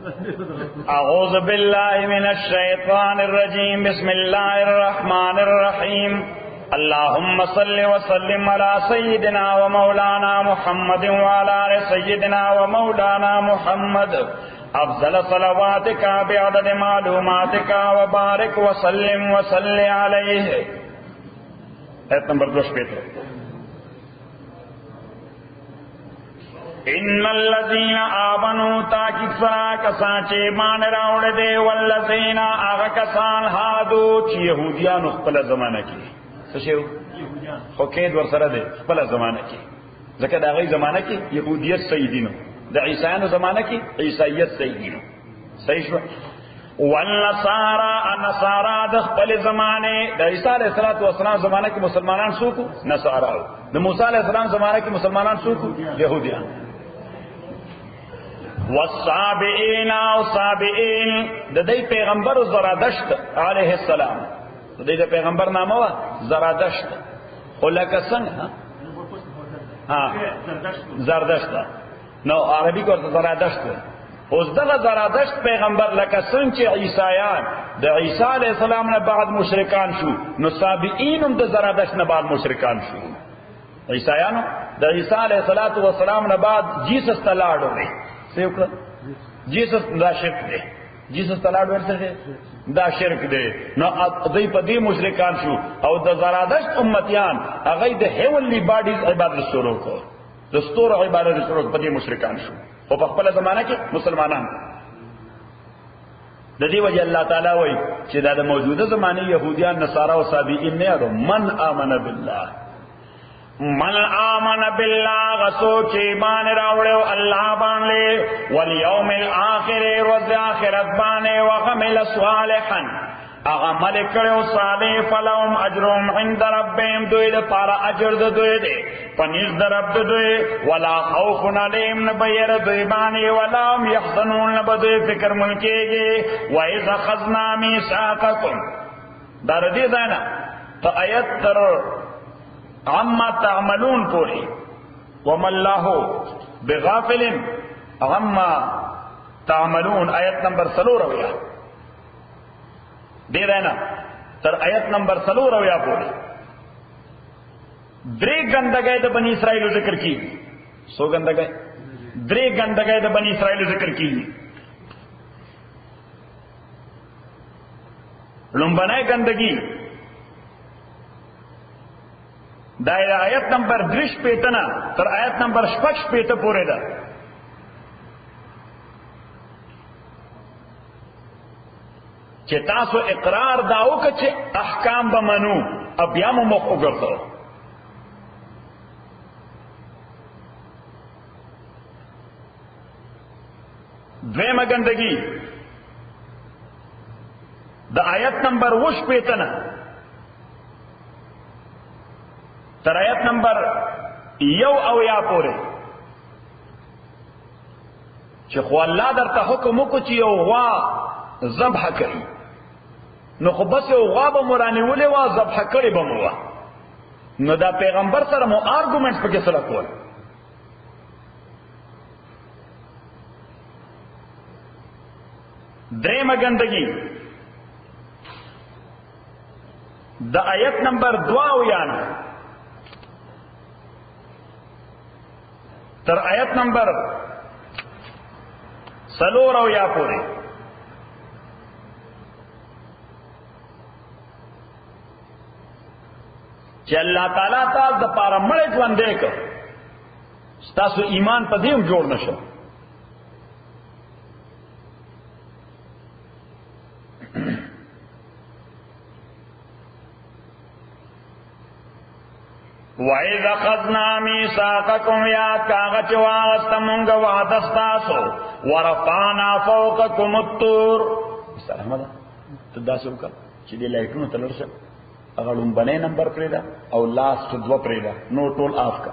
اعوذ باللہ من الشیطان الرجیم بسم اللہ الرحمن الرحیم اللہم صل وسلم علی سیدنا و مولانا محمد وعلی آل سیدنا و مولانا محمد افضل صلواتک بعدد معلوماتک وبارک وسلم وصلی علیہ. ایت نمبر 2 ان الذین آمنوا تاکید سرا کسان چه ایمان راوړل دي والذین هغه کسان هادو چې يهوديان خپل زمانہ کې څه شو خو کې ور سره دي خپل زمانہ کې ځکه دا غي زمانہ کې يهوديت سیدینو د عیسایانو زمانہ کې عیسایت سیدینو صحیح شو. والنصارى النصارى د خپل زمانه د عیسی علیه السلام زمانه کې مسلمانان څوک نصارا د موسی علیه السلام زمانه کې مسلمانان څوک يهوديان. والصابئین او صابئین د دې پیغمبر زرادشت علیه السلام د دې پیغمبر نامه وا زرادشت ولکه څنګه ها زردشت نو عربي کو زرادشت اوس دغه زرادشت پیغمبر لکه څنګه چې عیسایان د عیسی علیه السلام نه بعد مشرکان شو نو صابئین هم د زرادشت نه بعد مشرکان شو. عیسایانو د عیسی علیه السلام نه بعد جیسس تلاړو دی سیوکړه جیسس دا شرک دی جیسس تلاړ ورته دا شرک دی نو دوی په دې مشرکان شو او د زرادشت امتیان هغه د هیوللی باډیز عبادت شروع کړ د ستور عبادت شروع په دې مشرکان شو او په خپل زمانہ کې مسلمانان. د دې وجه الله تعالی وایي چې دا د موجوده زمانه يهوديان نصارا او صابئین نه یادو من آمن بالله من آمن بالله غسوک ایمان راوړو الله باندې والیوم الاخر ورځ اخرت باندې وعمل صالحا اغه عمل کړو صالح فلهم اجرهم عند ربهم دوی د پاره اجر د دوی دی پنځ د رب دوی ولا خوف علیهم نبیر دوی باندې ولا هم يحزنون نبدوی فکر ملکیږي واذا خذنا میثاقکم در دې ځای ته آیت تر عما تعملون پوری وما الله بغافل عما تعملون آیت نمبر 3 دے رہنا تر آیت نمبر 3 پوری درې گندګۍ د بنی اسرائیل ذکر کی سو گندګۍ درې گندګۍ د بنی اسرائیل ذکر کی لومبنای گندگی دائرہ آیت نمبر 3 پیتنا تر آیت نمبر 6 پیت پورے دا چې تاسو اقرار داو چې احکام به منو بیا مو مخ وګرځو. دویمه ګندګي د آیت نمبر 8 پیتنا تر آیت نمبر 1 پورې چې خو الله درته حکم وکړي چې یو غوا ذبح کړي نو خو بس یو غوا به مرانی ولې وا ذبح کړي به مو نو دا پیغمبر سره مو آرګومنټ پکې سره کول. درېمه ګندګي د آیت نمبر 2 تر آیت نمبر 4 پورې چې الله تعالی تاسو د پاره مړ ژوند دی که تاسو ایمان په دې جوړ نشو. وَإِذْ أَخَذْنَا مِيثَاقَكُمْ يَا كَاغَچ وَاغَسْتَمُنْغَ وَعَدَسْتَاسُ وَرَفَعْنَا فَوْقَكُمُ الطُّورَ. احمد تداسو کا چې دې لایټونو تلرشه هغه لومبنه نمبر پرېدا او لاست 2 پرېدا نو ټول آف کا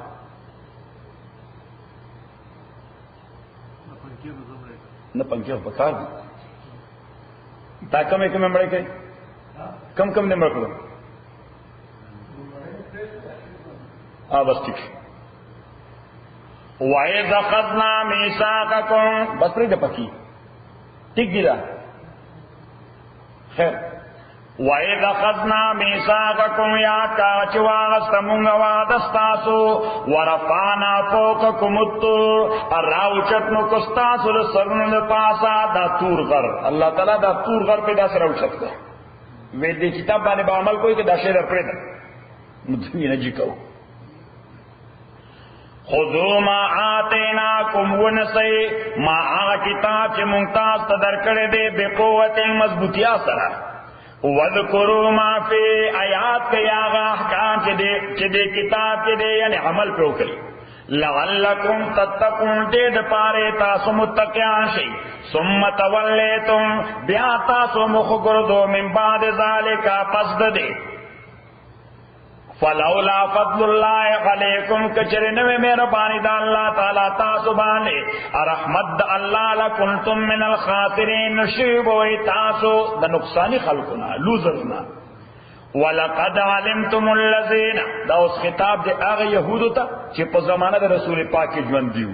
نه پنځه وکړ دا کومه کومه مړ کې کم کم نمبر کړو بس ٹھیک. وَإِذْ أَخَذْنَا مِيثَاقَكُمْ بس پرې د پکی ٹھیک دی دا خیر وَإِذْ أَخَذْنَا مِيثَاقَكُمْ يَا كَاچواغستمونگا وعدستاسو ورفعنا فوقكم الطور الراوچتنو کستاسو لسرنو لپاسا دا تور غر اللہ تعالیٰ دا تور غر پہ دا سراوچت کا ویدی کتاب بانے با عمل کوئی کہ دا شیر پریدہ مدنی نجی کہو خذو ما آتیناکم ونسی ما آغا کتاب چی ممتاز تدر کردے بقوت مضبوطیا سرا وذکروا ما فی آیات کے آغا احکام چی دے کتاب چی دے یعنی عمل پہ کری لعلکم تتقون دید پارے تاسو متقیان شئی ثم تولیتم بیا تاسو مخگردو من بعد ذالکا پس دے فلولا فضل اللہ علیکم کچرنوے میرا بانی دا اللہ تعالیٰ تاسو بانے رحمت دا اللہ لکنتم من الخاسرین نشیبوئی تاسو دا نقصانی خلقنا لوزرنا وَلَقَدْ عَلِمْتُمُ الَّذِينَ دا اس خطاب دے آغا یہودو تا چی پا زمانہ دا رسول پاک کی جوان دیو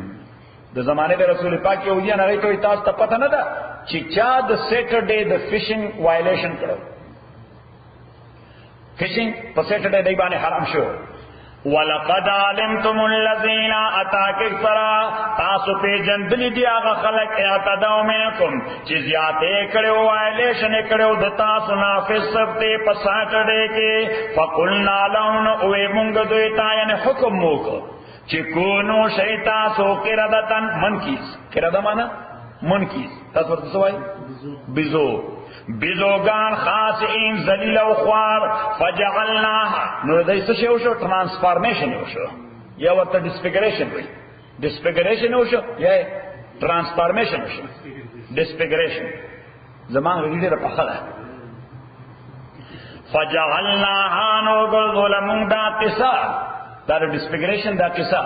دا زمانہ دا رسول پاک کی یہودیان آگئی تو اتاس تا پتہ نہ دا چی چا دا سیٹرڈے دا فشنگ وائلیشن کرو فشنگ پا سیٹرڈے دی بانے حرام شو وَلَقَدْ عَلِمْتُمُ الَّذِينَ أَتَاكِكْ سَرَا تاسو پی جندلی دی آغا خلق اعتداو منکم چیزیاتے کڑیو وائلیشن کڑیو دتاسو نافذ سفتے پا سیٹرڈے کے فَقُلْنَا لَهُنْ اوے منگ دویتا یعنی حکم موکو چکونو شیطاسو قردتن منکیز قردہ مانا منکیز تاسو ورد سوائی بزو بزوگان خاصئین ذلیل و خوار فجعلناها نو دای څه شو شو ټرانسفارمیشن وشو یا ورته ډسفیګریشن وی ډسفیګریشن وشو یا ټرانسفارمیشن وشو ډسفیګریشن زمان ریډر په خلا فجعلناها نو ظلم دا قصه دا ډسفیګریشن دا قصه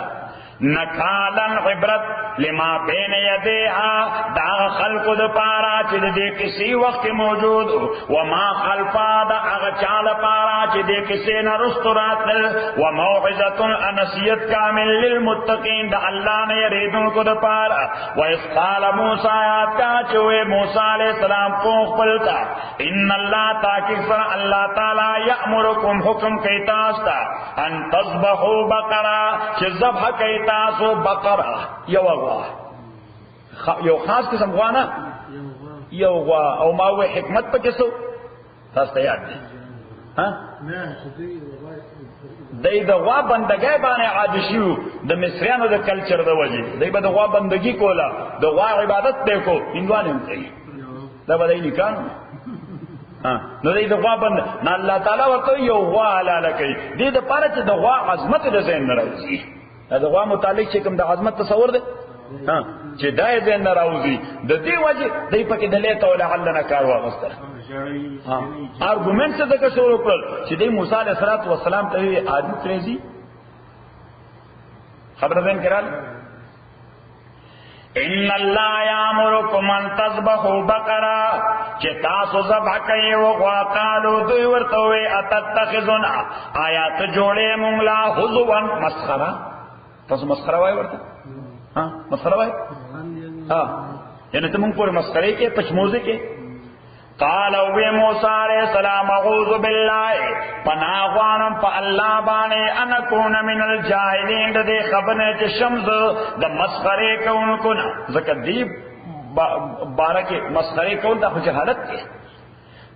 نکالن عبرت لما بین یدیها دا خلق دا پارا چی دے کسی وقت موجود وما خلفا دا اغچال پارا چی دے کسی نرست راتل وموعظت انسیت کامل للمتقین دا اللہ نے یریدن کو دا پارا وَإِذْ قَالَ مُوسَى آیات کا چوئے موسیٰ علیہ السلام پوخ پلتا ان اللہ تاکہ سر اللہ تعالی یأمرکم حکم کیتاستا ان تصبحوا بقرہ چی ذبح کیتاسو بقرہ یو خاص قسم غوانا یو غوا او ماوی حکمت پا کسو تاستا یاد دی دی دا غوا بندگی بانے عادشیو دا مصریانو دا کلچر دا وجی دی با دا غوا بندگی کولا دا غوا عبادت دیکھو ہندوانی ہم کئی دا با دی نکانو نو دی دا غوا بند نا اللہ تعالیٰ وقت یو غوا حلالا کئی دی دا پارا چی دا غوا عظمت دا زین نراوزی دا غوا متعلق چی کم دا عظمت تصور دے چی دای زین نراوزی دا دی وجی دی پاکی دلیتا ولعلنا کاروا غستر آرگومنٹ سے دکا شروع کرل چی دی موسیٰ علیہ السلام تاوی آدم کریزی خبر دین کرال ان اللہ یامرکم ان تذبحوا بقرہ چی تاسو ذبح کئی وغوا قالو دوی ورطوی اتتخذنا آیات جوڑے منگلا حضوان مسخرہ تاسو مسخرہ وائی ورطا مسخرہ وائی یعنی تم پورے مسخرے کے پچموزے کے قالو بی موسیٰ علیہ السلام اعوذ باللہ پناغوانم پا اللہ بانے انکون من الجاہلین دے خبرنے چی شمز دا مسخرے کون کنا ذکر دی بارکی مسخرے کون دا خوچ حالت کے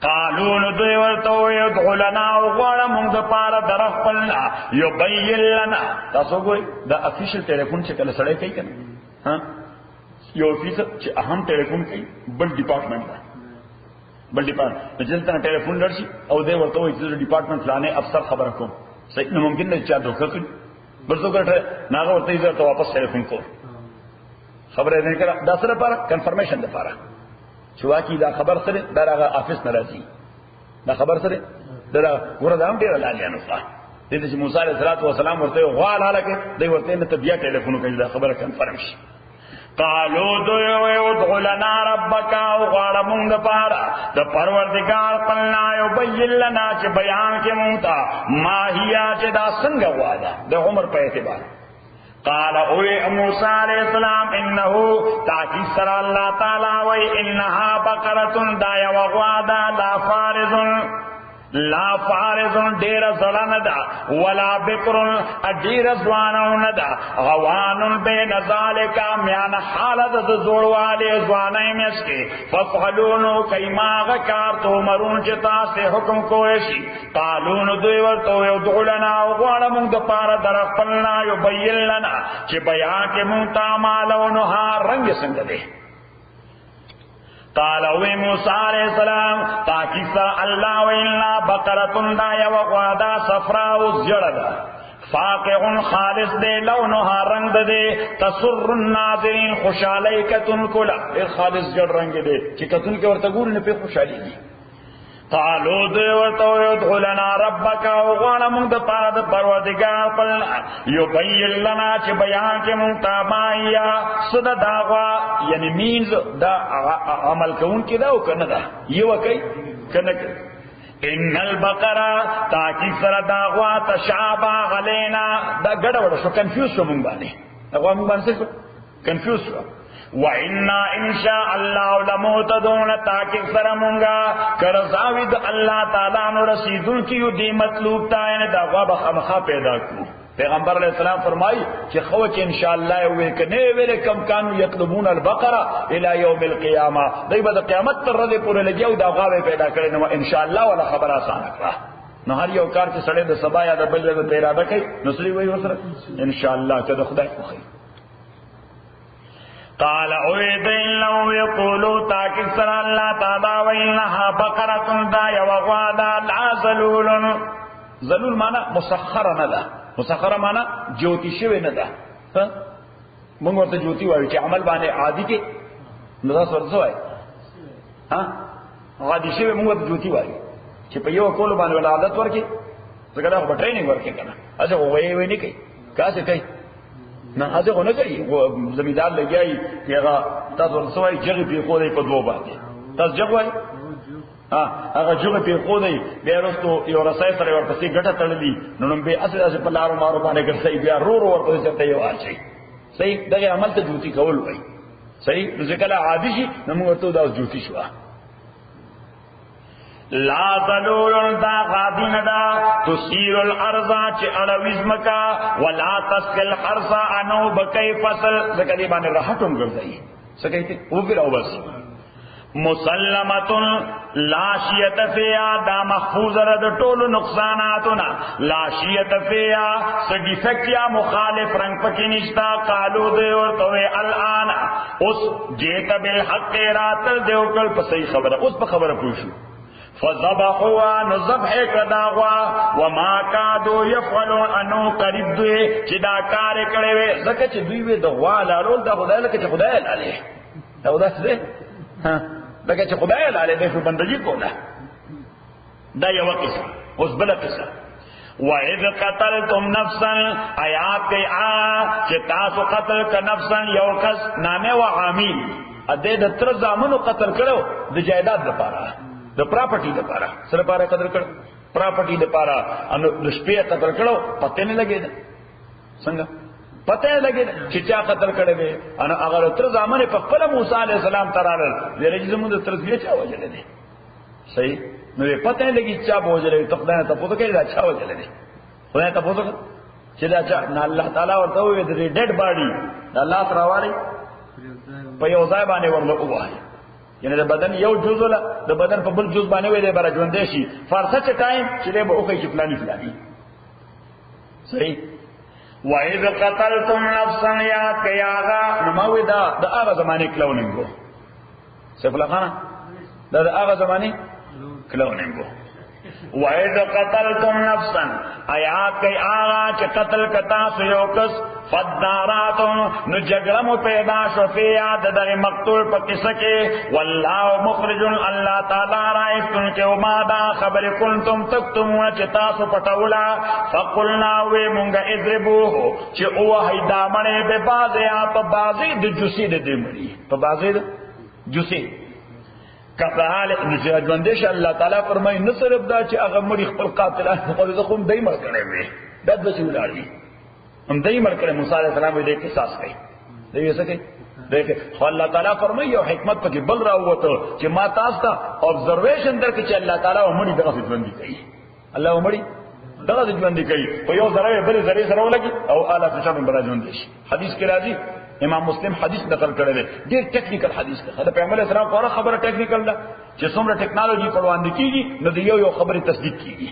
قالون دوی ورطو یدعو لنا وغوارا منگ دا پارا درخ پلنا یبین لنا تاسو گوئی دا افیشل ٹیلیفون چی کل سڑے کئی کنا یو افیشل چی اہم ٹیلیفون کئی بل ڈپارٹمنٹ دا بل ڈپارٹمنٹ جلتا نا ٹیلیفون لڑشی او دے ورطو ایک ڈپارٹمنٹ لانے افسر خبر کو صحیح نممکن نا چاہ دھوکر کن برسو کرتا ہے ناغا ورطو ایزر تو واپس ٹیلیفون کو خبر ہے کرا دا سر پارا کنفرمیشن دا پارا چوا کی دا خبر سرے دا راغا آفیس نرازی دا خبر سرے دا راغا ورد ہم دیر لالیانو خواہ دیتا چی موسیٰ علیہ السلام ورطو غوال حالا کے دی ورطو انتا بیا ٹیلیفونو کنی دا خبر کنفرمش قالو دویو ادعو لنا ربکا وغاڑا مونگ دا پارا دا پروردگار قلنا یبین لنا چی بیان کے مونگتا ماہیا چی دا سنگ وادا دا عمر پہ اعتبار قال اوے موسیٰ علیہ السلام انہو تاکہ سر اللہ تعالیٰ وی وی انها بقرة دا یو غوا دا لا فارض دیر زلن دا ولا بکر دیر زوانون دا غوان بین ذالکا میان حالت زوڑوالی زوانی مسکی ففعلونو کئیماغ کار تو مرون چتا سے حکم کوئشی قالون دویورتو یدعو لنا وغوالمون دا پارا درخپلنا یبین لنا چی بیان کے مونتا مالونها رنگ سنگ دے قال وی موسیٰ علیہ السلام تاکی سر اللہ ویلنا بقرتن دا یوغوادا صفراو زجردا فاقعن خالص دے لونها رنگ دے تسر الناظرین خوشالی کتن کلا پھر خالص جڑ رنگ دے چی کتن کے ورطگور نے پھر خوشالی دی قالو دے ورطو یدعو لنا ربکا وغوانا منگ دا پارد پروردگار پلنا یبین لنا چی بیان کے منگتا مائیا صدا داغوا یعنی مینز دا عمل کون کی دا او کرنا دا یہ وکی کرنا ان البقرہ تاکی سر داغوا تشابہ غلینا دا گڑا وڑا شو کنفیوز شو منگ بانے داغوا منگ بانے سے کنفیوز شو وَإِنَّا إِن شَاءَ اللَّهُ لَمُهْتَدُونَ تاکہ سرمونگا کرزاوید اللہ تعالیٰ نو رسیدون کیو دی مطلوب تائن دا غاب خمخا پیدا کو پیغمبر علیہ السلام فرمائی کہ خوچ انشاءاللہ ویکنے ویلے کم کانو یطلبون البقرہ الى یوم القیامہ دی با دا قیامت تر رضی پورے لگیو دا غاب پیدا کرنے و انشاءاللہ والا خبر آسان اکرا نو ہر یو کار چی سڑے دا سبا یا دا بل دا تیرادہ کئی نسلی وی وصر انشاءاللہ کدو خدای خوخی قال اوید لو یقولو تاکہ سر اللہ تعالی وینہا بقرتن دا یوغوادا لا ذلول ذلول مانا مسخر ندا مسخر مانا جوتی شوی ندا منگ ورطا جوتی ہوئی چی عمل بانے عادی کے ندا سورسو آئی عادی شوی منگ ورطا جوتی ہوئی چی پا یو کولو بانے والا عادت ورکی سکر دا بٹریننگ ورکی کنا ایسا غوئی ہوئی نہیں کئی کہا سے کئی نہ آجے کو نہ کری وہ زمیندار لے گیا کہ تاز ورسوائی جگہ پی خودی پا دو باتے تاز جگوائی اگر جگہ پی خودی بیرستو یو رسائی سر ورپسی گٹا تڑلی ننم بے اصل ایسے پلارو مارو بانے گر صحیح بیا رو رو ورپسی چلتا یو آچائی صحیح دقی عمل تا جوتی کول ہوئی صحیح نزکلا عادی شی نمونگرتو دا جوتی شوا لا ذلول دا غادین دا تسیر الارضا چی اڑویز مکا ولا تسکل حرصا انو بکی فصل زکلی بانے راحتوں گردائی سکئی تھی وہ پھر او بس مسلمتن لاشیت فیا دا محفوظ رد طول نقصاناتنا لاشیت فیا سڈیفیکٹ یا مخالف رنگ پکی نشتا قالو دے اور توے الان اس جیت بالحق راتر دے اوکل پسی خبر اس پا خبر پوشو فذبحوا نذبح کداغوا وما کادو يفعلون انو قریب دوی چې دا کار کړي وي زکه چې دوی وي د غوا لارول دا خدای لکه چې خدای لاله دا وداسه ها لکه چې خدای لاله د بندګي کوله دا یو قصه اوس بل قصه وَإِذْ قَتَلْتُمْ نَفْسًا آیات کئی چې تاسو قتل ک نفسا یو کس نامه و عامل اده د تر زامنو قتل کړو د جائیداد لپاره د پراپرټي لپاره سره لپاره قدر کړ پراپرټي لپاره ان د شپې قدر کړو پته نه لګید څنګه پته نه لګید چې چا قدر کړی دی ان هغه تر ځامن په خپل موسی عليه السلام ترال ورې زموږ د ترځې چا وجل دی صحیح نو پته نه لګی چا بوجلې ته خدای ته پوښتنه کړي دا چا وجل دی خدای ته پوښتنه چې دا چا نه الله تعالی ورته وې د ډډ باډي د الله تراواري په یو ځای باندې ورنه وایي یعنی د بدن یو جزء له د بدن په بل جزء باندې ویلې بار ژوندې شي فرصه چې ټایم چې له اوخه چې فلاني فلاني صحیح وَإِذْ قَتَلْتُمْ نَفْسًا يَا كَيَاغا نماوي دا د هغه زمانه کلونینګو سیف الله خان دا د هغه زمانه کلونینګو وَإِذْ قَتَلْتُمْ نَفْسًا آیات کئی آغا چه قتل کتا سیوکس فداراتم نو جگرم پیدا شفیع ددر مقتول پا قصکے واللہ مخرج اللہ تعالی رائستن کے امادا خبر کنتم تکتمون چه تاسو پتولا فقلنا وی منگا اضربوہو چه اوہی دامنے بے بازی پا بازی د جسی د دیمری پا بازی د جسی کفال نشاج بندش الله تعالی فرمای نصر ابدا چې هغه مړي خپل قاتلان خو زخم دای مر کړي وي دد بچی ولاړي هم دای مر کړي موسی علیہ السلام دې قصاص کوي دوی څه کوي دیکھیں خو اللہ تعالیٰ فرمائی یو حکمت پکې بل راووته چې ما تاسو ته observation درکړي چې الله تعالیٰ ومړي دغه ژوندۍ کوي الله ومړي دغه ژوندۍ کوي په یو ذره بل ذره سره ولګي او اعلی فشار برا ژوندۍ شي حدیث کې راځي امام مسلم حدیث نقل کړی دی ډېر ټیکنیکل حدیث دی دا پیغمبر اسلام کومه خبره ټیکنیکل ده چې څومره ټیکنالوژي پروان دي کیږي نو د یو خبره تصدیق کیږي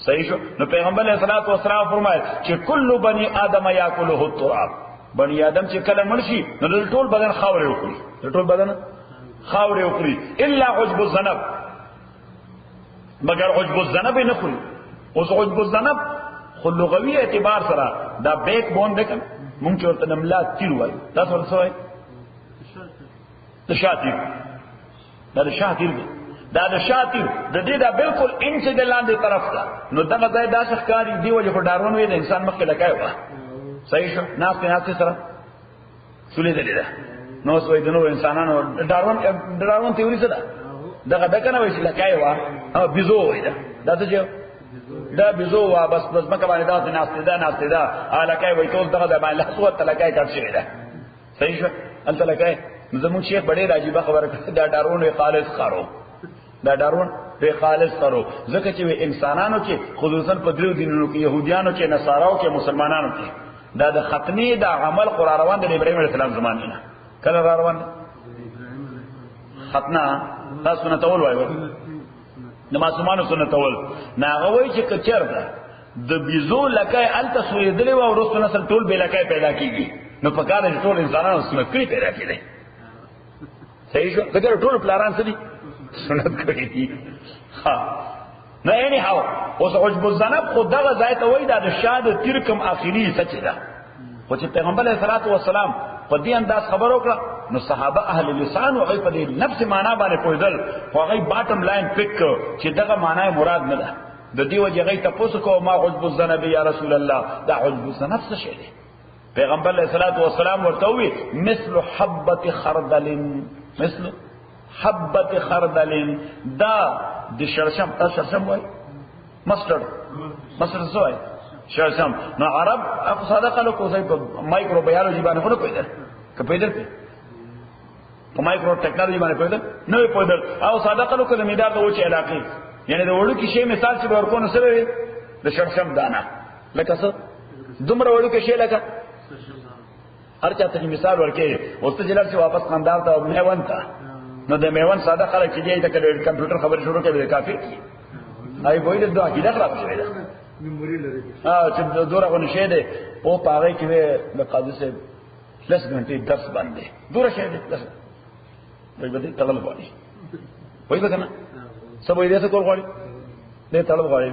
صحیح شو نو پیغمبر علیہ الصلوۃ والسلام فرمایي چې کل بنی آدم یاکله التراب بنی آدم چې کله مرشي نو د ټول بدن خاورې وخوري د ټول بدن خاورې وخوري الا عجب الذنب مگر عجب الذنب نه خوري اوس عجب الذنب خو لغوي اعتبار سره دا بیک بون ده مونږ ورته نملا تیر وایو تاسو ورته وایي د شاتیر دا د شاتیر دا د شاتیر د دې دا بالکل انچ د لاندې طرف ته نو دغه ځای داسې ښکاري دی وجه په ډارون وي د انسان مخکې لګای و صحیح شو ناستې سره سولې دلې ده نو سوې د نور انسانانو ډارون تیوري څه ده دغه دغه نه وي چې لګای و او بيزو وي دا څه دا بيزو وا بس مکه باندې دا ناستې ده الکای وای ټول دغه د باندې لحظه تلکای کړ شي ده صحیح شو انت لکای زمون شیخ ډېر عجیب خبره کړه دا ډارون خالص خارو دا ډارون به خالص خارو ځکه چې انسانانو کې خصوصا په درو دینونو کې يهوديانو کې نصاراو کې مسلمانانو کې دا د ختمي دا عمل قران روان د ابراهيم عليه السلام زمانه نه کله روان ختمه تاسو نه تول وایو د معصومانو سنت اول ناغه وای چې کچر ده د بيزو لکای الته سوې دلې و ورسره نسل ټول به لکای پیدا کیږي نو په کار ټول انسانانو سنت کړی پیدا کړي صحیح شو دغه ټول پلاران سدي سنت کړی دي ها نه اني هاو اوس عجب الذنب خدغه ځای ته وای دا د شاد ترکم اخیری سچ ده خو چې پیغمبر علیه الصلاۃ والسلام په دې انداز خبر وکړه نو صحابه اهل لسان او په دې نفس معنا باندې پوهیدل خو هغه باټم لاین پک چې دغه معنا مراد نه ده د دې وجه هغه تاسو کو ما عجب الذنب یا رسول الله دا عجب الذنب څه شی دی پیغمبر علیه الصلاۃ والسلام ورته وی مثل حبه خردل مثل حبه خردل دا د شرشم شرشم وای مسترد وای شرشم نو عرب اپ صادقه لو کوی په مایکرو بایولوژي باندې خو نه پیدا کپیدل په مایکرو ټیکنالوژي باندې پیدا نه پیدل او صادقه لو کله میدار د وچه علاقې یعنی د وړو کې شی مثال چې ورکو نه سره د شرشم دانا لکه څه دومره وړو کې شی لکه هر چاته مثال ورکې اوسته جلال چې واپس خاندار ته میوان ته نو د میوان ساده خلک چې دی د کمپیوټر خبر شروع کړي د کافر کی آی وایي د دوه کیده خراب شوی ده میموري لري چې دوره غو نشه ده او پاره کې د قاضي سے لس غنټې درس باندې دوره شه ده لس وای به تړل غواړي وای به کنه سبا یې څه کول غواړي دې تړل غواړي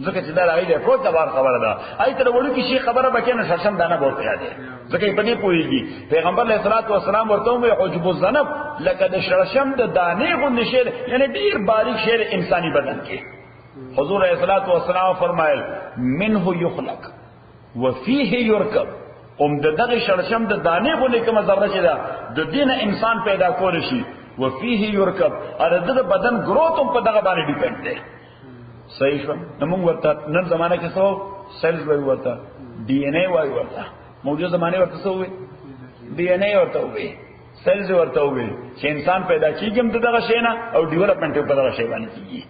ځکه چې دا راغلی دی پروت بار خبره ده آی ته وړو کې شي خبره بکې نه شرشم دانه بورته یادې ځکه په دې پوېږي پیغمبر علیه الصلاۃ والسلام ورته وی عجب الذنب لکه د شرشم د دانې غوندې شی یعنی ډیر باریک شی انساني بدن کې حضور علیہ الصلوۃ والسلام فرمایل منه یخلق وفيه يركب دغه شرشم د دانې غونې کوم ذره چې ده د دین انسان پیدا کول شي وفيه يركب اره د بدن گروث په دغه باندې ډیپند دی صحیح شو نو موږ ورته نن زمانه کې څو سیلز وای ورته ډي ان اي وای ورته موجوده زمانه ورته څو وي ډي ان اي ورته وي سیلز ورته وي چې انسان پیدا کیږي دغه شی نه او ډیولپمنٹ په دغه شی باندې کیږي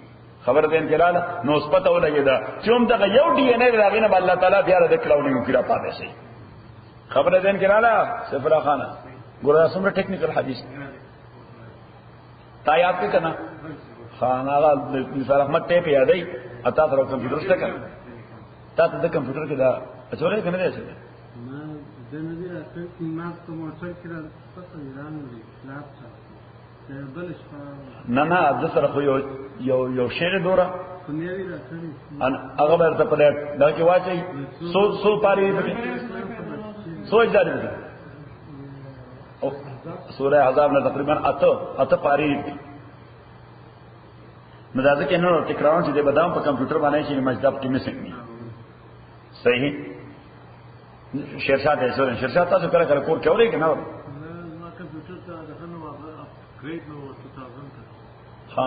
خبر دین کلاله نو سپته ولګی دا چې هم دغه یو ډي ان اي راغینه الله تعالی بیا د کلاونې کړه پاتې شي خبر دین کلاله سفرا خانه ګوره سمره ټیکنیکل حدیث تا یاد کنا خانه مثال احمد ټیپ یادای اته تر کمپیوټر څخه کړه تا ته د کمپیوټر کې دا اچولې کنه دی څه ما د نبی راځي ما ته موټر کې راځه ایران دی لاپټاپ نه د سره خو یو شعر دوره ان هغه ورته په دا کې واچي سو پاری دي سوچ دار دي او سوره عذاب نه تقریبا اته پاری دي مزاج کې نو تکرار چې د بدام په کمپیوټر باندې چې مجدب کې مسنګ ني صحیح شیرشاد ایسو شیرشاد تاسو کله کله کور کې اوري کنه ما کمپیوټر ته دغه نو اپګریډ نو 2000 ها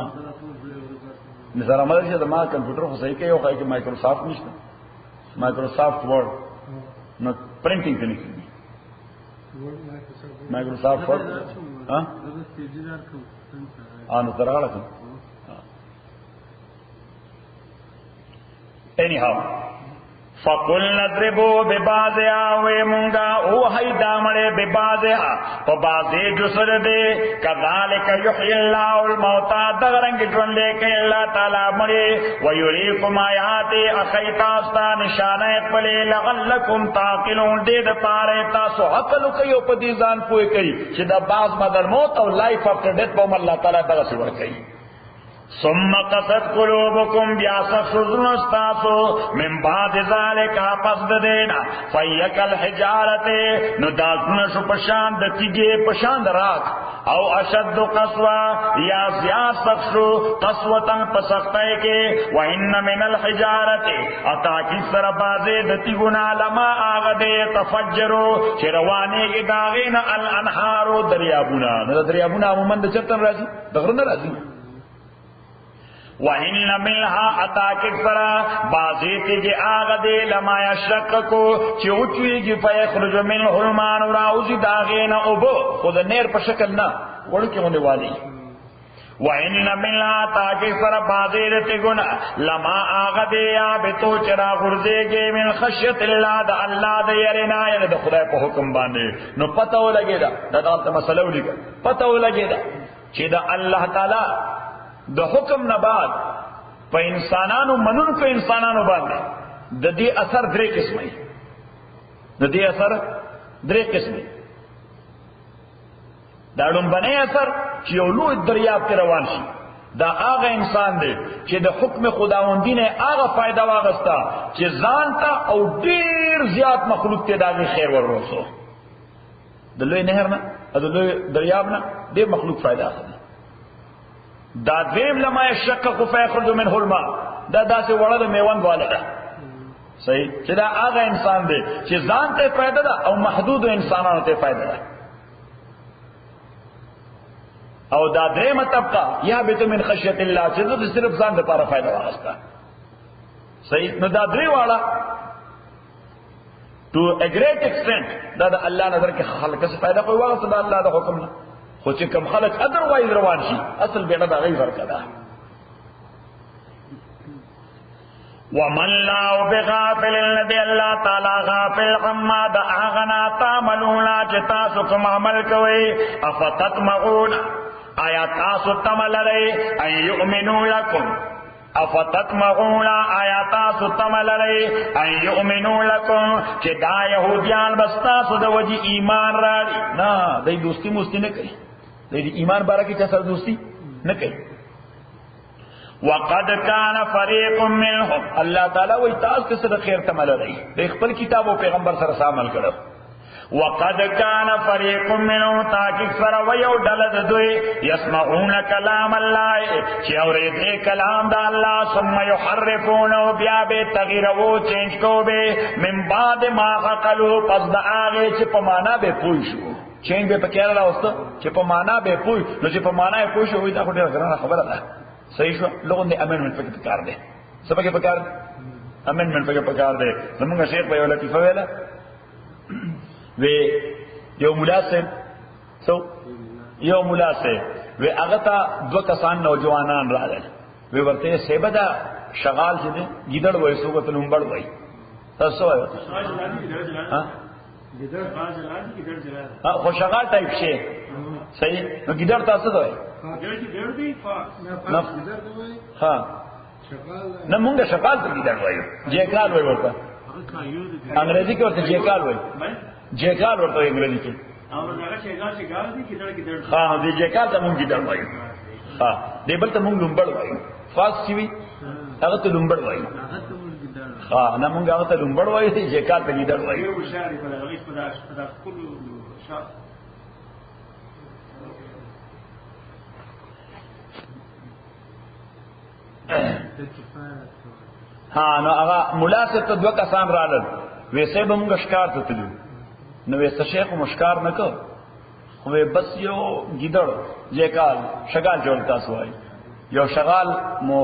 مثال عمل چې ما کمپیوټر خو صحیح کوي او کوي مایکروسافټ نشته مایکروسافټ ورډ نو پرینټینګ کوي مایکروسافټ ورډ ها انو درغله کوم anyhow فقل نضربو ببازها وی مونگا او حی دامڑے ببازها فبازی جسر دے کذالک یحیی اللہ الموتا دغرنگ جن لے کے اللہ تعالی مڑے ویریکم آیاتی اخیتاستا نشانہ پلے لغلکم تاقلون دید پارے تاسو عقلو کئیو پدیزان پوئے کئی چیدہ باز مدر موت او لائف افٹر ڈیتھ بوم اللہ تعالی دغسی ور کئی ثم قصد قلوبكم بیاسق شزن استاسو من بعد ذالک پس دینا فیک الحجارت ندازن شو پشاند تیگے پشاند راک او اشد قصوہ یا زیاد سخشو قصوتاً پسختائے کے وَإِنَّ مِنَ الْحِجَارَةِ اتاکی سر بازے دتیگنا لما آغدے تفجرو چروانے کی داغین الانحارو دریابونا دریابونا عموماً دا چرطن رازی دغرن رازی وَإِنَّ مِنْهَا أَتَاكِكْ فَرَا بَازِيتِ جِ آغَدِ لَمَا يَشَّقَّكُ چِوچویگی فَيَخْرُجُ مِنْهُ الْمَانُ رَاوزِ دَاغِينَ اوبو خود نیر پشکل نا وڑکی ہونے والی وَإِنَّ مِنْهَا أَتَاكِكْ فَرَا بَازِيتِ گُنَا لَمَا آغَدِ يَابِتُو چرا غرزेگی من خشیت اللہ دا اللہ دا یرنا یعنی دا خدای پا حکم باندے نو پتہ ہو لگے دا دالتا مسئلہ ہو لگا پتہ ہو لگے دا چی دا اللہ تعالی د حکم نه بعد په انسانانو منون کو انسانانو باندې د دې اثر درې قسمه د دې اثر درې قسمه دا لومبنی اثر چې یو لوی دریاب کې روان شي دا هغه انسان دی چې د حکم خداوندی نه هغه فائدہ واغستا چې ځان ته او ډیر زیات مخلوق ته دا خیر ورسو د لوی نهر نه د لوی دریاب نه ډیر مخلوق فائدہ اخلي دا دیم لما یشقق فیخرج منه الماء دا داسې وړه د میوند والا ده صحیح چې دا هغه انسان دی چې ځان ته فائدہ ده او محدود انسانانو ته فائدہ ده او دا دریمه طبقه یا بیت من خشیت الله چې د صرف ځان لپاره فائدہ واغستا صحیح نو دا درې واړه to a great extent دا د الله نظر کې خلق څه فائدہ کوي واغستا د الله د حکم نه خو چې کم خلق ادروایز روان شي اصل بیڑا دا غی ورکا دا وَمَنْ لَا بِغَافِلٍ لَدِي اللہ تعالی غافل عما دا آغنا تعملونا چتاسو کم عمل کوئی افتتمعون آیا تاسو تمل رئی ان یؤمنو لکم افتتمعون آیا تاسو تمل رئی ان یؤمنو لکم چی دا یہودیان بستاسو دا وجی ایمان راڑی نا دی دوستی مستی نکری دی ایمان بارا کی چا دوستی نہ کہی وقد کان فریق منهم اللہ تعالی وی تاس کے صدق خیر تمل رہی دیکھ پر کتاب و پیغمبر سر سامل کرو وقد کان فریق منهم تاکہ سر ویو ڈلد دوی یسمعون کلام اللہ چیوری دے کلام دا اللہ ثم یحرفونو بیا بے تغیرو چینج کو بے من بعد ما قلو پس دا آغے چی پمانا بے پوشو چینج بے پکیر رہا ہوستا چی پمانا بے پوش نو چی پمانا بے پوشو ہوئی دا خودی رکھنا خبر دا صحیح شو لوگوں نے امینمنٹ پکے پکار دے سب پکے پکار دے امینمنٹ پکے پکار دے زمانگا شیخ بھائی والا کیفا ویلا وی یو ملا سے سو یو ملا سے وی اغتا دو کسان نوجوانان را دے وی ورتے سیبا دا شغال چی دے گیدڑ وی سوگت لنبڑ وی تاسو ہے ہاں خو شغال ٹائپ شے صحیح نو گیدڑ تاسو دو ہے ہاں نہ مونگا شغال تو گیدڑ وی جیکال وی ورتا انگریزی کے ورتے جیکال وی جیکال ورتا ہے انگریزی کی ہاں دی جیکال تا مونگ گیدڑ وی ہاں دی بل تا مونگ لنبڑ وی فاس چیوی اگر تو لنبڑ وی ہاں نہ مونگا اگر تو لنبڑ وی دی جیکال تا گیدڑ وی ہاں نو اگا ملا سے تو دو کسان رالل ویسے با مونگا شکار تو تلیو نو ویسے شیخ مشکار نکو وی بس یو گیدڑ جیکال شغال جوڑتا سوائی یو شغال مو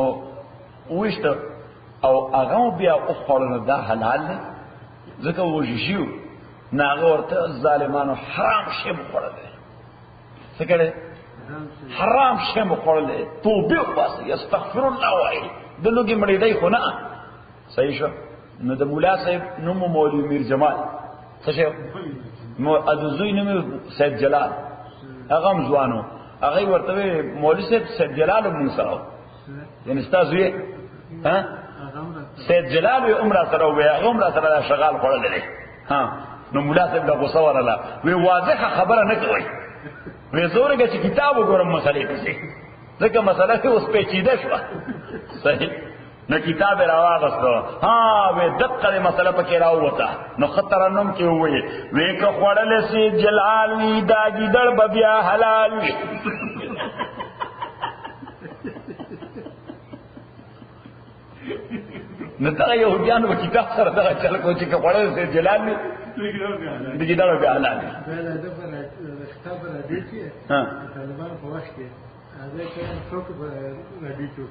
اوشتا او اگاو بیا اخوڑن دا حلال لے ذکر وہ جیو ناغه ورته ظالمانو حرام شی مخړل څه کړي حرام شی مخړل توبه واسه استغفر الله وای د لوګي مړې دی خو نه صحیح شو نو د مولا صاحب نوم مولوی میر جمال څه شو مو ادزوی نوم سید جلال هغه مزوانو هغه ورته مولوی صاحب سید جلال موسی یعنی استاد یې ها سید جلال و عمره سره وې عمره سره شغال خړل دي ها نو مولا صاحب د غوسه ورله وی واضحه خبره نه کوي وی زورګه چې کتاب وګورم مسلې پسې ځکه مسله اوس پیچیده شو صحیح نو کتاب راواغستو ها وی دقه مسله پکې راووته نو خطر نوم کې وې وی که خړل سي جلال وی دا ګیدړ بیا حلال وی نو دا يهوديانو په کتاب سره دا چل کو چې کپړې سي جلال وی د ګیدړ بیا حلال دا د کتاب راځي چې طالبان په وخت کې هغه کې څوک راځي چې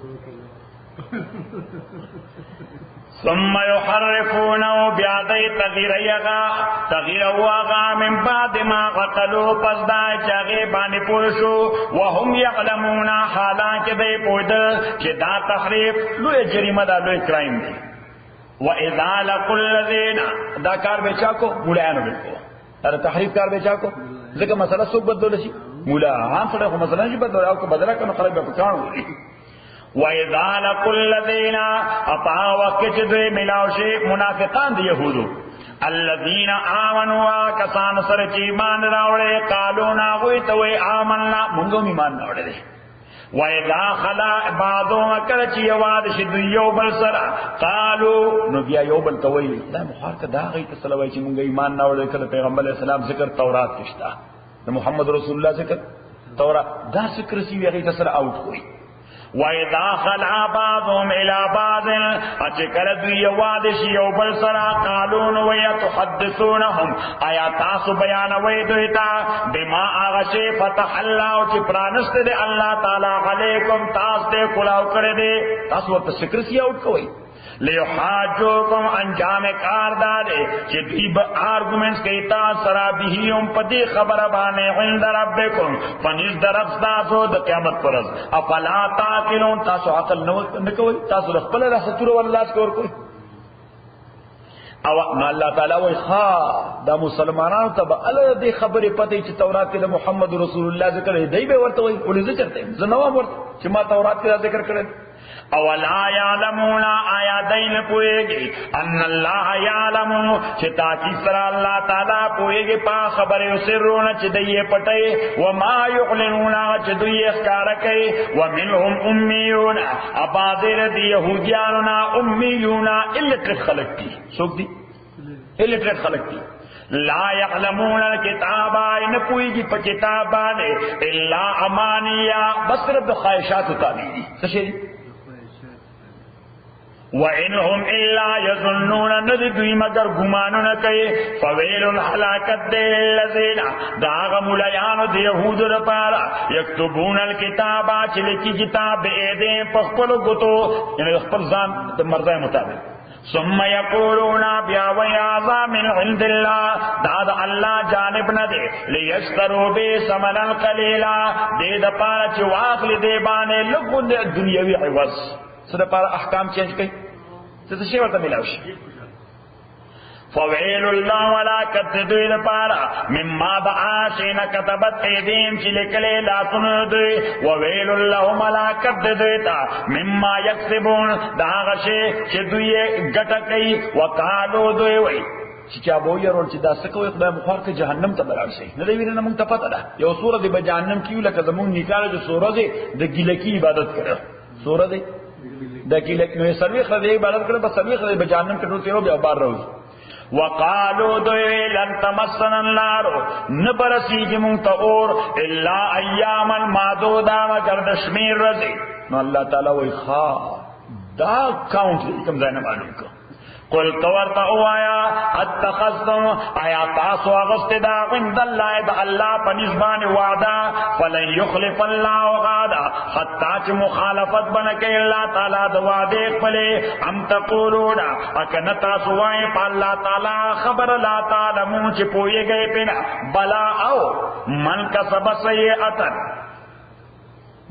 ثم يحرفونه بیادی تغییر واغا من بعد ما قتلوا پس دا چاگی بانی پوشو وهم یعلمون حالان که دی پویدل چه دا تحریف لوی جریمه دا لوی کرائم دی و اذا لقوا الذین دا کار بیچا کو مولایانو بلکو دا تحریف کار بیچا کو ذکر مسئلہ سوک بدلو لشی مولا عام سڑے خو مسئلہ نشی بدلو او که بدلا کنو خلق بپکانو وَإِذَا لَقُوا الَّذِينَ أَطَاعُوا وَكَّجَدُوا مِلَاوشِ منافقان دی یهودو الذين آمنوا کسان سره چې ایمان راوړل قالوا ناغوي ته وي آمنا موږ ایمان راوړل وَإِذَا خَلَا بعضهم کله چې یواد شي یو بل سره قالوا نو بیا یو بل ته وي دا مخار کدا غي ته سلوي چې موږ ایمان راوړل کله پیغمبر اسلام ذکر تورات کښتا د محمد رسول الله ذکر تورات دا ذکر سی وی غي ته سره اوټ کوي وَإِذَا خَلَا بَعْضُهُمْ إِلَى بَعْضٍ اچکل دوی یواد شي یو بل سره قالون وَيَتُحَدِّثُونَهُمْ آیا تاسو بیانوي دوی ته بما اغشی فتح الله چې پرانست دي الله تعالی علیکم تاسو ته کلاو کړی دي تاسو ورته سکرسی اوټ کوئ لیحاجوکم انجام کار دارے کہ دیب آرگومنٹس کہتا سرابیہم پتی خبر بانے عند ربکم فنیز درخص تاسو دا قیامت پرز افلا تاکلون تاسو عقل نکوئی تاسو رخبل رحصتور واللہ سکور کوئی او اللہ تعالیٰ وی خواہ دا مسلمانانو تا با اللہ دی خبری پتی چی تورات کے محمد رسول اللہ ذکر ہے دی بے ورطا وی اولی ذکر تے زنوام ورطا چی ما تورات کے ذکر کرے اولا یعلمون آیا دین پوئےگی ان اللہ یعلمون چھتا کی سر اللہ تعالیٰ پوئےگی پا خبر سرون چھ دیئے پٹے وما یعلنون چھ دیئے اخکارکے ومنہم امیون ابادر دی یہودیانونا امیون اللٹرٹ خلق کی سوک دی اللٹرٹ خلق کی لا یعلمون الکتابا ان پوئےگی پا کتابانے الا امانیہ بس رب خواہشات تابیدی سشیری وَإِنْهُمْ إِلَّا يَظُنُّونَ نَذِدُوی مگر گمانو نکے فَوَيْلٌ حَلَاكَتْ دِلِ الَّذِينَ داغ مُلَيَانُ دِيَهُودُ رَپارا يَكْتُبُونَ الْكِتَابَ چلکی کتاب بِعِدِينَ پخپل گتو یعنی اخپل زان مرضای مطابق ثم يقولون بیا ویازا من عند اللہ داد اللہ جانب نہ دے لیشتروا بے ثمنا قلیلا دے دپارا چواخل دے بانے لگن دے دنیاوی عوض سره پر احکام چینج کړي څه شی ورته ملاوي فویل الله ولا کتدوی لپارا مما بعاشین کتبت ایدیم چی لکلے لا سندوی وویل الله ولا کتدوی تا مما یکسبون داغشی چی دوی گٹا کئی وقالو دوی وی چی چا بوئی رول چی دا سکوی خدای مخوار که جہنم تا برار شئی ندوی ویرنا منگ تا پتا دا یو سورہ دی با جہنم کیو لکا زمون نکالا جو سورہ دی دا گلکی عبادت کرو سورہ دی دا گلکی نوی سرویخ دی عبادت کرو بس سرویخ دی با جہنم کرو تیرو بیا بار روز وقالو دوی لن تمسن النار نبرسیگی منتا اور الا ایام المعدودا مگر دشمیر رضی نو اللہ تعالیٰ وی خواہ دا کاؤنٹ کم زینہ معلوم کو قل تورتا اوایا اتخذتم آیا تاسو اغست دا عند اللہ دا اللہ پنزبان وعدا فلن يخلف الله وعده حتا چې مخالفت بنکې الله تعالی د وعده خپل ام تقولون اکن تاسو وای په الله تعالی خبر لا تعلمون چې پويږي پنا بلا او من کسب سیئه